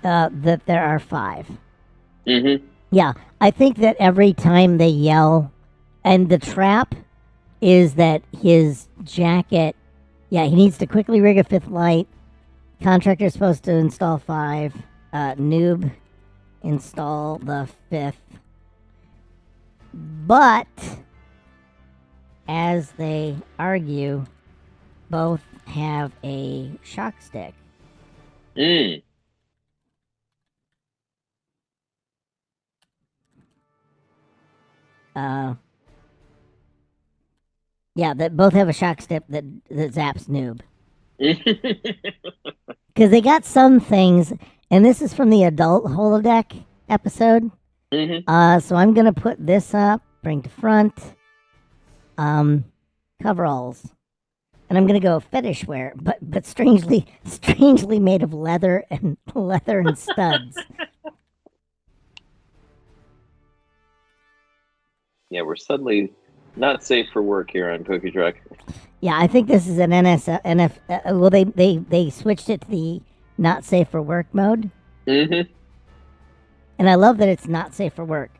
That there are 5. Mm-hmm. Yeah, I think that every time they yell, and the trap is that his jacket. Yeah, he needs to quickly rig a 5th light. Contractor's supposed to install 5. Noob, install the 5th. But as they argue, both have a shock stick. Mm. Yeah, that both have a shock stick that zaps Noob. Because they got some things, and this is from the adult holodeck episode. Mm-hmm. So I'm gonna put this up, bring to front, coveralls, and I'm gonna go fetish wear, but strangely made of leather and studs. Yeah, we're suddenly not safe for work here on Cookie Truck. Yeah, I think this is an well, they switched it to the not safe for work mode. Mm-hmm. And I love that it's not safe for work.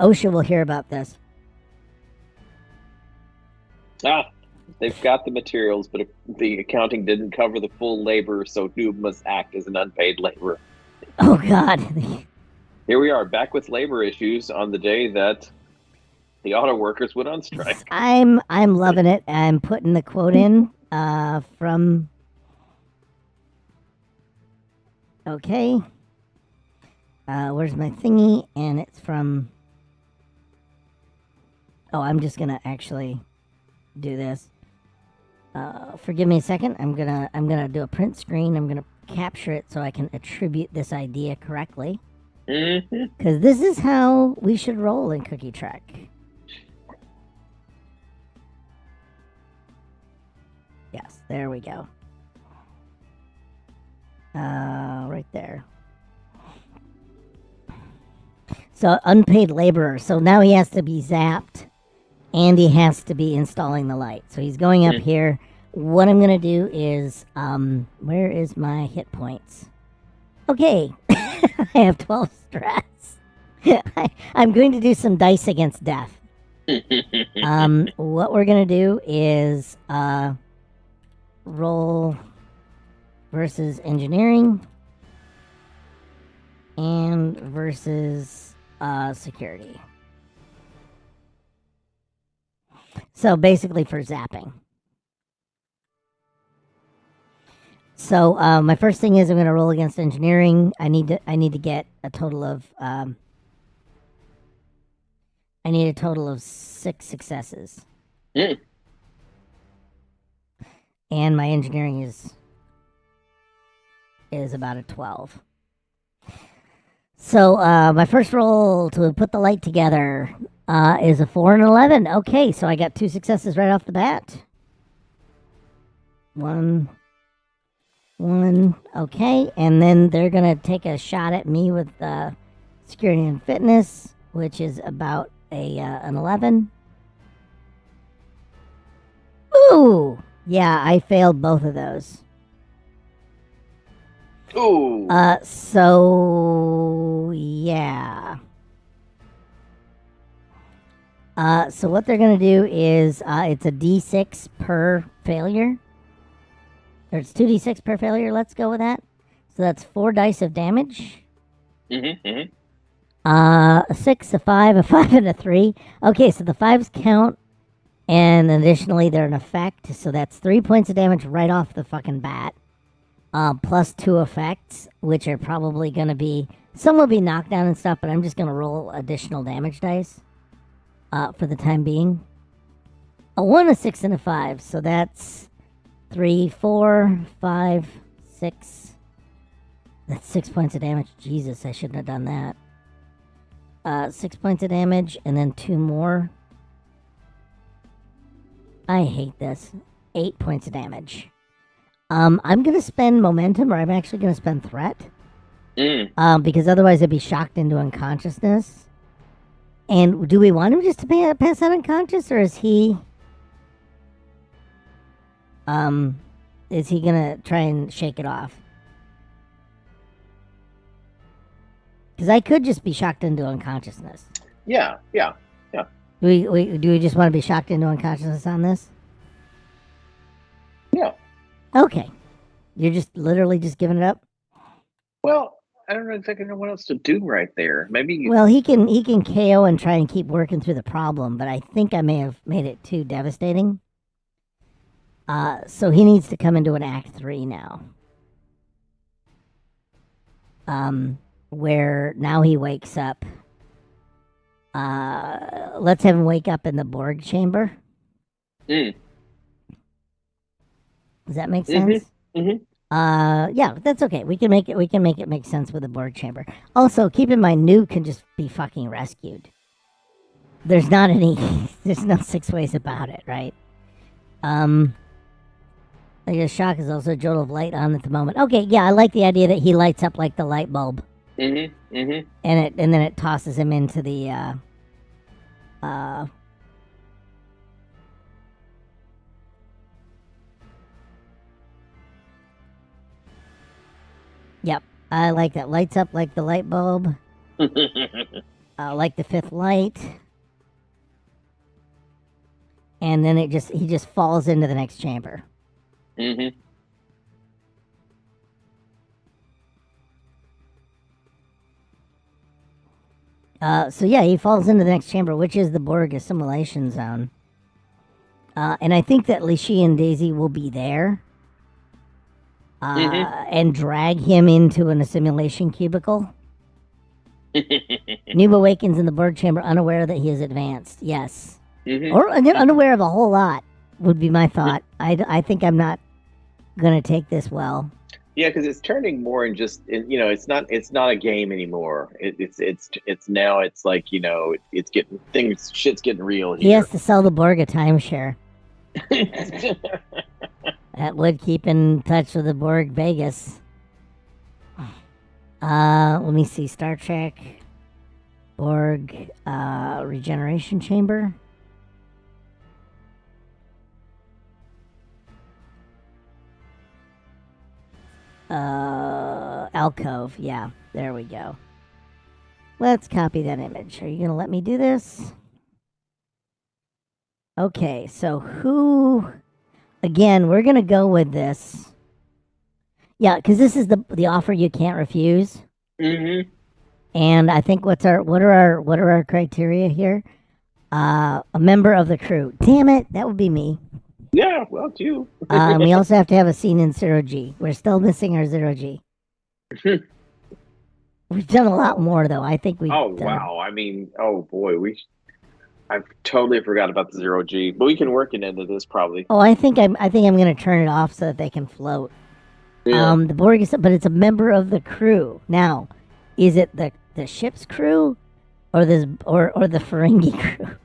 OSHA will hear about this. They've got the materials, but the accounting didn't cover the full labor, so Noob must act as an unpaid laborer. Oh, God. Here we are, back with labor issues on the day that the auto workers went on strike. I'm loving it. I'm putting the quote in from... Okay. Where's my thingy? And it's from... Oh, I'm just gonna actually do this. Forgive me a second. I'm gonna do a print screen. I'm gonna capture it so I can attribute this idea correctly. Because this is how we should roll in Cookie Truck. Yes, there we go. Right there. So, unpaid laborer. So now he has to be zapped, and he has to be installing the light. So he's going up here. What I'm going to do is, where is my hit points? Okay, I have 12 stress. I'm going to do some dice against death. What we're going to do is, roll versus engineering and versus security. So basically for zapping. So my first thing is I'm going to roll against engineering. I need to get a total of 6 successes. And my engineering is about a 12. So my first roll to put the light together is a 4 and 11. Okay, so I got 2 successes right off the bat. One. Okay, and then they're gonna take a shot at me with security and fitness, which is about an 11. Ooh, yeah, I failed both of those. Ooh. So yeah. So what they're gonna do is it's a D6 per failure. Or it's 2d6 per failure. Let's go with that. So that's 4 dice of damage. A 6, a 5, a 5, and a 3. Okay, so the 5s count, and additionally they're an effect. So that's 3 points of damage right off the fucking bat. Plus 2 effects, which are probably going to be... Some will be knockdown and stuff, but I'm just going to roll additional damage dice for the time being. A 1, a 6, and a 5. So that's 3, 4, 5, 6. That's 6 points of damage. Jesus, I shouldn't have done that. 6 points of damage, and then 2 more. I hate this. 8 points of damage. I'm gonna spend momentum, or I'm actually gonna spend threat. Because otherwise I'd be shocked into unconsciousness. And do we want him just to pass out unconscious, or is he gonna try and shake it off? Because I could just be shocked into unconsciousness. Yeah. Do we just want to be shocked into unconsciousness on this? Yeah. Okay. You're just literally just giving it up? Well, I don't exactly know what else to do right there. Maybe. Well, he can KO and try and keep working through the problem, but I think I may have made it too devastating. So he needs to come into an Act 3 now. Where now he wakes up. Let's have him wake up in the Borg chamber. Does that make sense? Yeah, that's okay. We can make it make sense with the Borg chamber. Also, keep in mind, Nuke can just be fucking rescued. There's no 6 ways about it, right? I guess shock is also a jolt of light on at the moment. Okay, yeah, I like the idea that he lights up like the light bulb. And then it tosses him into the Yep, I like that. Lights up like the light bulb. Like the 5th light. And then he just falls into the next chamber. So yeah, he falls into the next chamber, which is the Borg assimilation zone. And I think that Lishi and Daisy will be there. And drag him into an assimilation cubicle. Noob awakens in the Borg chamber, unaware that he is advanced. Yes. Or unaware of a whole lot would be my thought. I think I'm not gonna take this well. Yeah, because it's turning more and just it's not a game anymore. It's now it's like it's getting shit's getting real here. He has to sell the Borg a timeshare. That would keep in touch with the Borg Vegas. Let me see. Star Trek Borg regeneration chamber. Alcove. Yeah, there we go. Let's copy that image. Are you going to let me do this? Okay, so who... Again, we're going to go with this. Yeah, because this is the offer you can't refuse. And I think what are our criteria here? A member of the crew. Damn it, that would be me. Yeah, well, it's you. And we also have to have a scene in 0G. We're still missing our 0G. We've done a lot more, though. I think we've done... wow. I mean, oh, boy. I totally forgot about the 0G. But we can work it into this, probably. Oh, I think I'm going to turn it off so that they can float. Yeah. The Borg is... But it's a member of the crew. Now, is it the ship's crew? Or the Ferengi crew?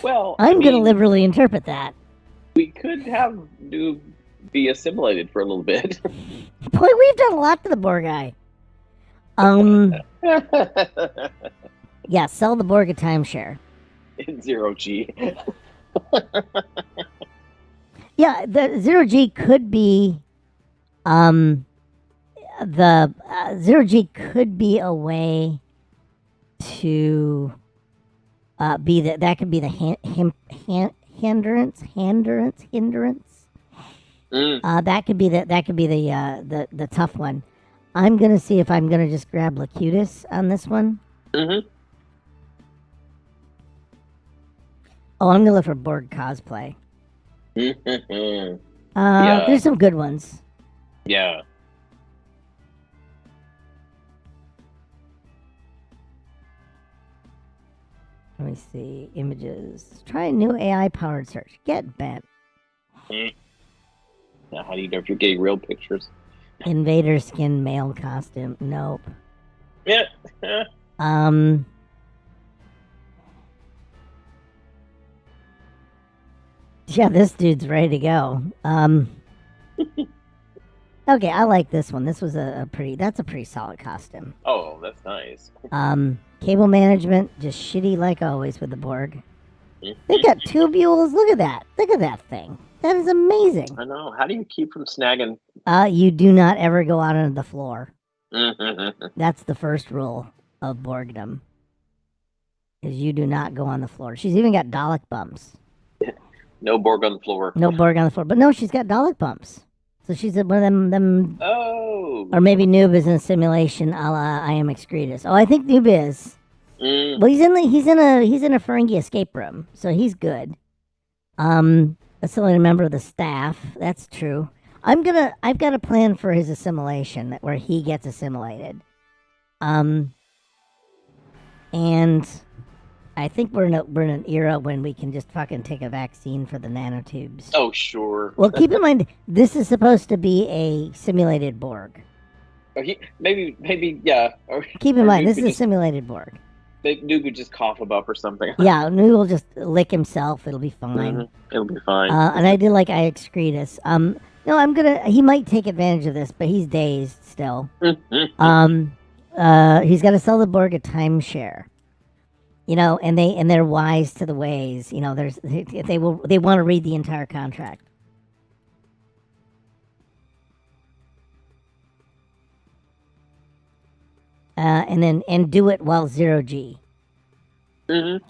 Well, I'm going to liberally interpret that. We could have Noob be assimilated for a little bit. Boy, we've done a lot to the Borg guy. Yeah, sell the Borg a timeshare. In 0G. Yeah, the 0G could be... the 0G could be a way to... that could be the hindrance. That could be the tough one. I'm gonna see if I'm gonna just grab Locutus on this one. Oh, I'm gonna look for Borg cosplay. Yeah. There's some good ones. Yeah. Let me see. Images. Try a new AI-powered search. Get bent. Now, how do you know if you're getting real pictures? Invader skin male costume. Nope. Yeah. Yeah, this dude's ready to go. Okay, I like this one. This was that's a pretty solid costume. Oh, that's nice. Cable management, just shitty like always with the Borg. They got tubules. Look at that. Look at that thing. That is amazing. I know. How do you keep from snagging? You do not ever go out onto the floor. That's the first rule of Borgdom. Is you do not go on the floor. She's even got Dalek bumps. No Borg on the floor. No Borg on the floor. But no, she's got Dalek bumps. So she's one of them. Oh. Or maybe Noob is in Assimilation, a la I Am Excretus. Oh, I think Noob is. Well, he's in a Ferengi escape room, so he's good. Assimilated member of the staff. That's true. I've got a plan for his assimilation where he gets assimilated. And I think we're in an era when we can just fucking take a vaccine for the nanotubes. Oh, sure. Well, keep in mind this is supposed to be a simulated Borg. Maybe, yeah. Keep in mind this is a simulated Borg. Noob would just cough him up or something. Yeah, Noob will just lick himself. It'll be fine. Mm-hmm. It'll be fine. And I did like I Excretus. No, he might take advantage of this, but he's dazed still. He's got to sell the Borg a timeshare. You know, and they're wise to the ways. You know, they want to read the entire contract. And do it while 0G. Mm-hmm.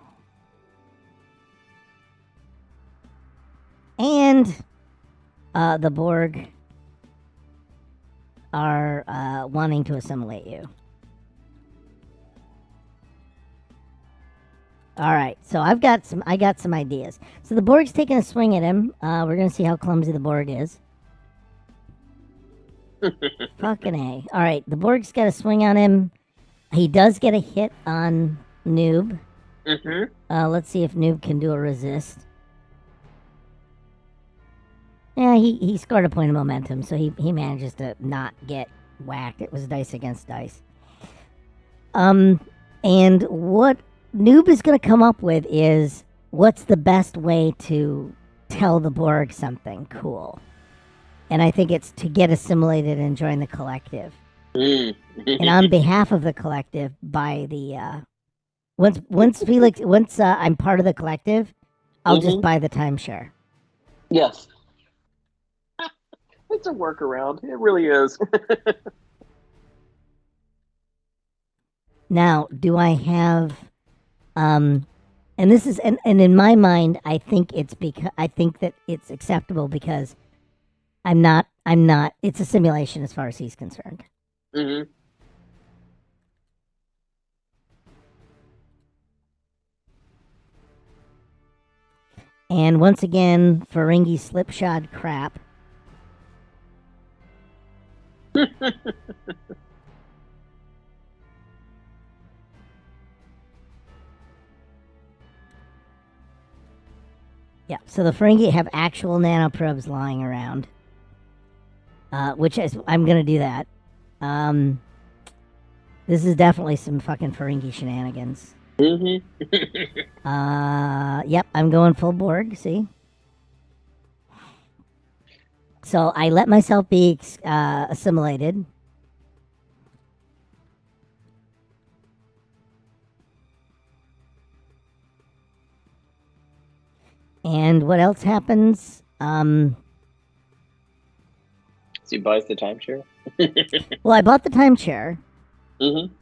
And the Borg are wanting to assimilate you. All right, so I got some ideas. So the Borg's taking a swing at him. We're gonna see how clumsy the Borg is. Fucking A. All right, the Borg's got a swing on him. He does get a hit on Noob. Mm-hmm. Let's see if Noob can do a resist. Yeah, he scored a point of momentum, so he manages to not get whacked. It was dice against dice. And what Noob is going to come up with is what's the best way to tell the Borg something cool. And I think it's to get assimilated and join the collective. And on behalf of the collective, by the once I'm part of the collective, I'll just buy the timeshare. Yes. It's a workaround. It really is. Now, do I have and this is and in my mind I think that it's acceptable because I'm not it's a simulation as far as he's concerned. Mm-hmm. And once again, Ferengi slipshod crap. Yeah, so the Ferengi have actual nanoprobes lying around. Which is, I'm gonna do that. This is definitely some fucking Ferengi shenanigans. Mm-hmm. Yep, I'm going full Borg, see? So I let myself be assimilated. And what else happens? So he buys the timeshare? Well, I bought the timeshare. Mm-hmm.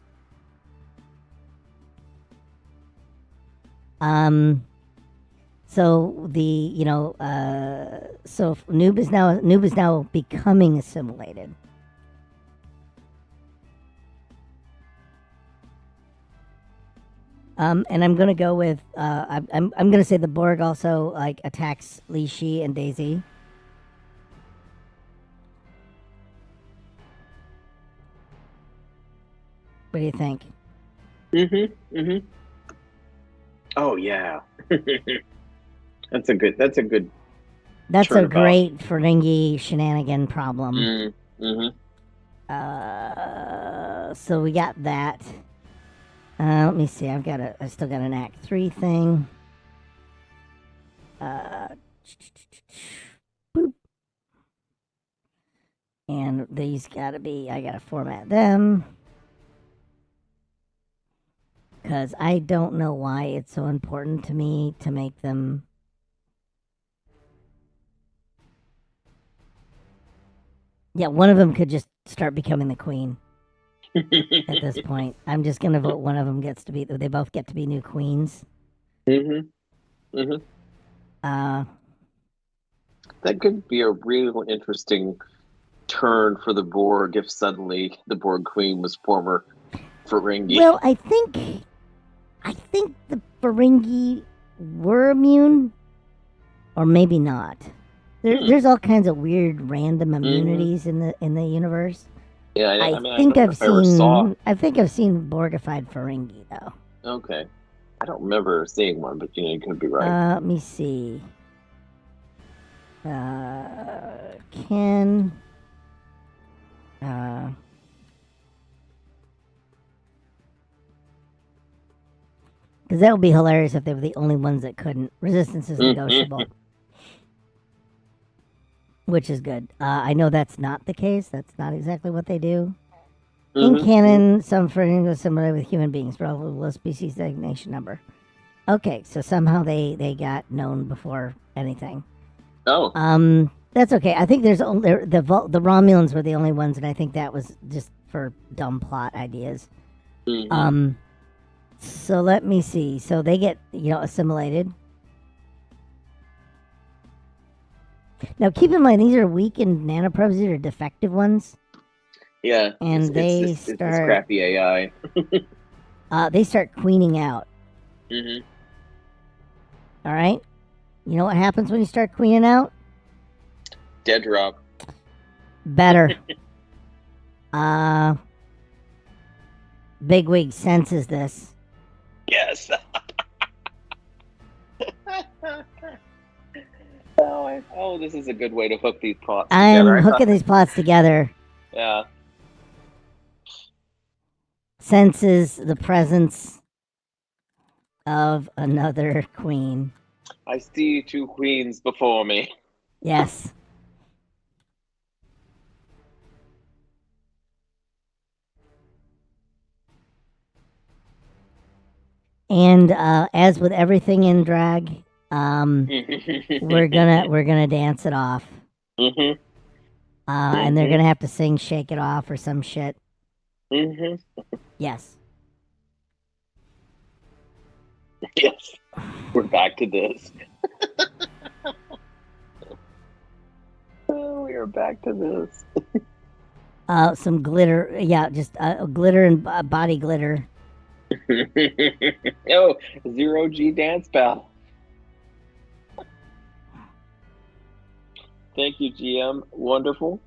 So so Noob is now becoming assimilated. And I'm gonna go with I'm gonna say the Borg also like attacks Li Shi and Daisy. What do you think? Mm-hmm. Mm-hmm. Oh yeah. That's a good That's a great Ferengi shenanigan problem. Mm-hmm. So we got that. Let me see. I still got an Act 3 thing. Boop. And these gotta be, I gotta format them. Because I don't know why it's so important to me to make them. Yeah, one of them could just start becoming the queen at this point. I'm just gonna vote one of them gets to be. They both get to be new queens. That could be a real interesting turn for the Borg if suddenly the Borg queen was former Ferengi. Well, I think the Ferengi were immune, or maybe not. There's all kinds of weird random immunities in the universe. Yeah, I mean, think I think I've seen Borgified Ferengi though. Okay, I don't remember seeing one, but you could be right. Let me see. Ken. Because that would be hilarious if they were the only ones that couldn't. Resistance is negotiable. Which is good. I know that's not the case. That's not exactly what they do. In canon, some Ferengi are similar with human beings, relatively low species designation number. Okay, so somehow they got known before anything. Oh. That's okay. I think there's only the Romulans were the only ones, and I think that was just for dumb plot ideas. So let me see. So they get assimilated. Now keep in mind these are weakened nanoprobes. These are defective ones. Yeah, and it's crappy AI. They start queening out. All right. You know what happens when you start queening out? Dead drop. Better. Bigwig senses this. Yes. Oh, this is a good way to hook these plots together. I'm hooking these plots together. Yeah. Senses the presence of another queen. I see two queens before me. Yes. And as with everything in drag, we're gonna dance it off. And they're gonna have to sing "Shake It Off" or some shit. Yes. Yes. We're back to this. Oh, we are back to this. Some glitter. Yeah, just glitter and body glitter. Oh, 0G dance battle. Thank you, GM. Wonderful.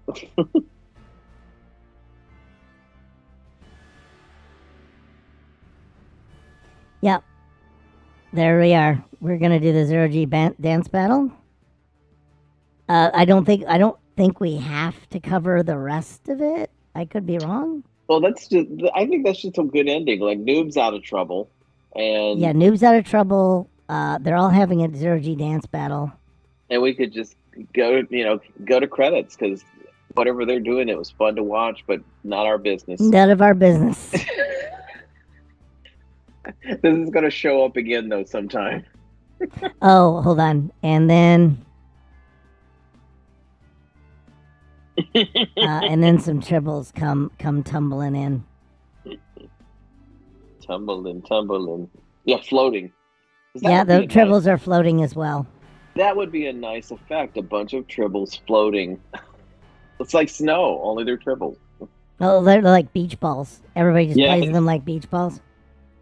Yep. There we are. We're gonna do the 0G dance battle. I don't think we have to cover the rest of it. I could be wrong. Well, I think that's just a good ending. Like Noob's out of trouble, and yeah, Noob's out of trouble. They're all having a 0G dance battle, and we could just go to credits because whatever they're doing, it was fun to watch, but not our business. None of our business. This is going to show up again though sometime. Oh, hold on, and then. And then some tribbles come tumbling in. Tumbling. Yeah, floating. Yeah, the tribbles are floating as well. That would be a nice effect. A bunch of tribbles floating. It's like snow, only they're tribbles. Oh, they're like beach balls. Everybody just plays them like beach balls.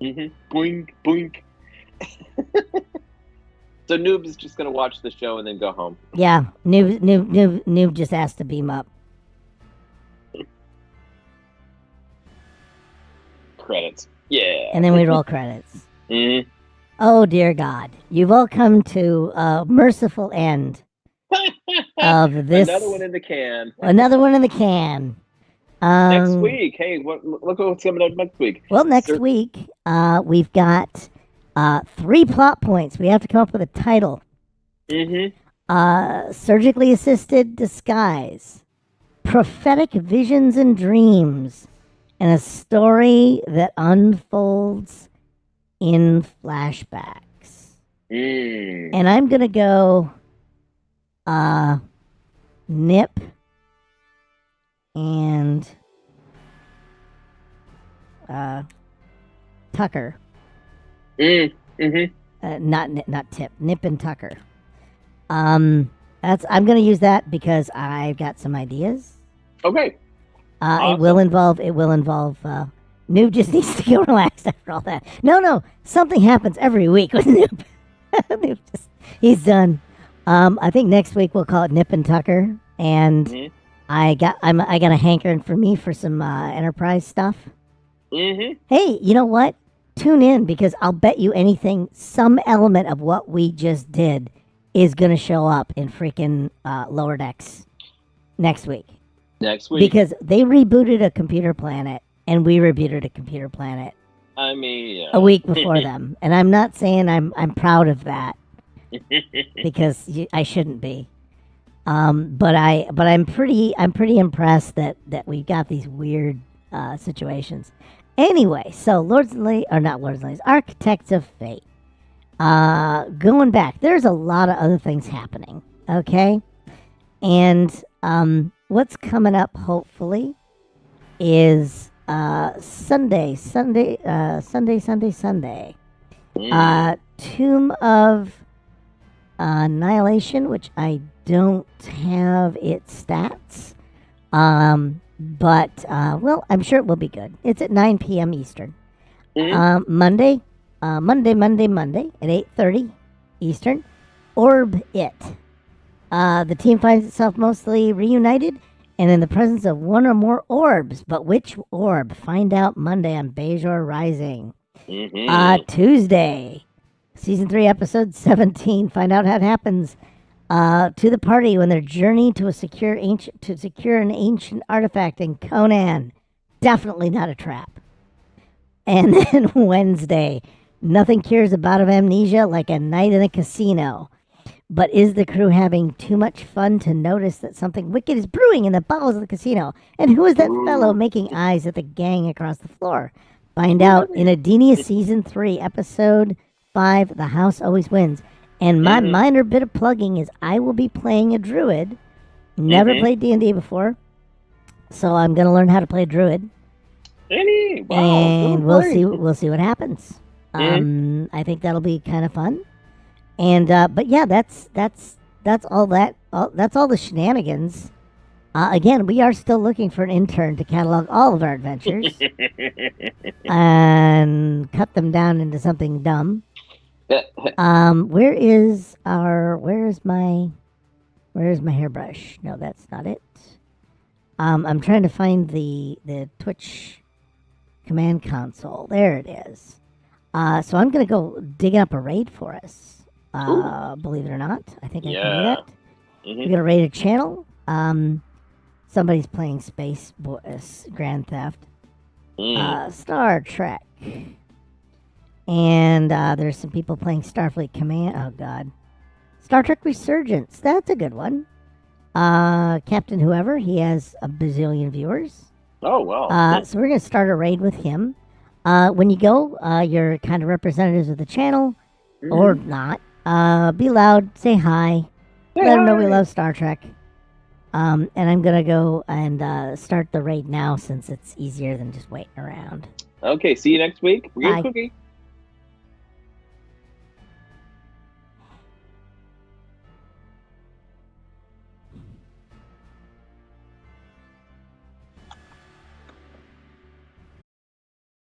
Boink, boink. So Noob is just going to watch the show and then go home. Yeah, Noob just has to beam up. Credits. Yeah. And then we roll credits. Oh, dear God. You've all come to a merciful end of this. Another one in the can. Another one in the can. Next week. Hey, look what's coming up next week. Well, next week, we've got 3 plot points. We have to come up with a title. Surgically assisted disguise. prophetic visions and dreams, and a story that unfolds in flashbacks. And I'm gonna go Nip and Tucker. Not Tip. Nip and Tucker. I'm gonna use that because I've got some ideas. Okay. Awesome. It will involve. Noob just needs to go relax after all that. No, something happens every week with Noob. Noob he's done. I think next week we'll call it Nip and Tucker, and I got a hankering for some Enterprise stuff. Hey, you know what? Tune in because I'll bet you anything, some element of what we just did is gonna show up in freaking Lower Decks next week. Because they rebooted a computer planet and we rebooted a computer planet. I mean, a week before them, and I'm not saying I'm proud of that because I shouldn't be. But I'm pretty impressed that we got these weird situations. Anyway, so Architects of Fate. Going back, there's a lot of other things happening. Okay, and what's coming up, hopefully, is Sunday. Tomb of Annihilation, which I don't have its stats. But I'm sure it will be good. It's at 9 p.m. Eastern. Monday at 8:30 Eastern. Orb It. The team finds itself mostly reunited and in the presence of one or more orbs. But which orb? Find out Monday on Bejor Rising. Tuesday, Season 3, Episode 17. Find out how it happens to the party when they're journeying to secure an ancient artifact in Conan. Definitely not a trap. And then Wednesday, nothing cures a bout of amnesia like a night in a casino. But is the crew having too much fun to notice that something wicked is brewing in the bowels of the casino? And who is that fellow making eyes at the gang across the floor? Find out in Adenia Season 3, Episode 5, The House Always Wins. And my minor bit of plugging is I will be playing a druid. Never played D&D before. So I'm going to learn how to play a druid. And we'll see what happens. I think that'll be kind of fun. And but yeah, that's all that. That's all the shenanigans. Again, we are still looking for an intern to catalog all of our adventures and cut them down into something dumb. Where is my hairbrush? No, that's not it. I'm trying to find the Twitch command console. There it is. So I'm gonna go dig up a raid for us. Believe it or not, I think I can do that. We're gonna raid a channel. Somebody's playing Space Grand Theft, Star Trek, and there's some people playing Starfleet Command. Oh God, Star Trek Resurgence. That's a good one. Captain Whoever, he has a bazillion viewers. Oh wow. So we're gonna start a raid with him. When you go, you're kind of representatives of the channel, or not. Be loud, say hi, let them know we love Star Trek. And I'm gonna go and start the raid now since it's easier than just waiting around. Okay, see you next week. We're Bye. Cookie.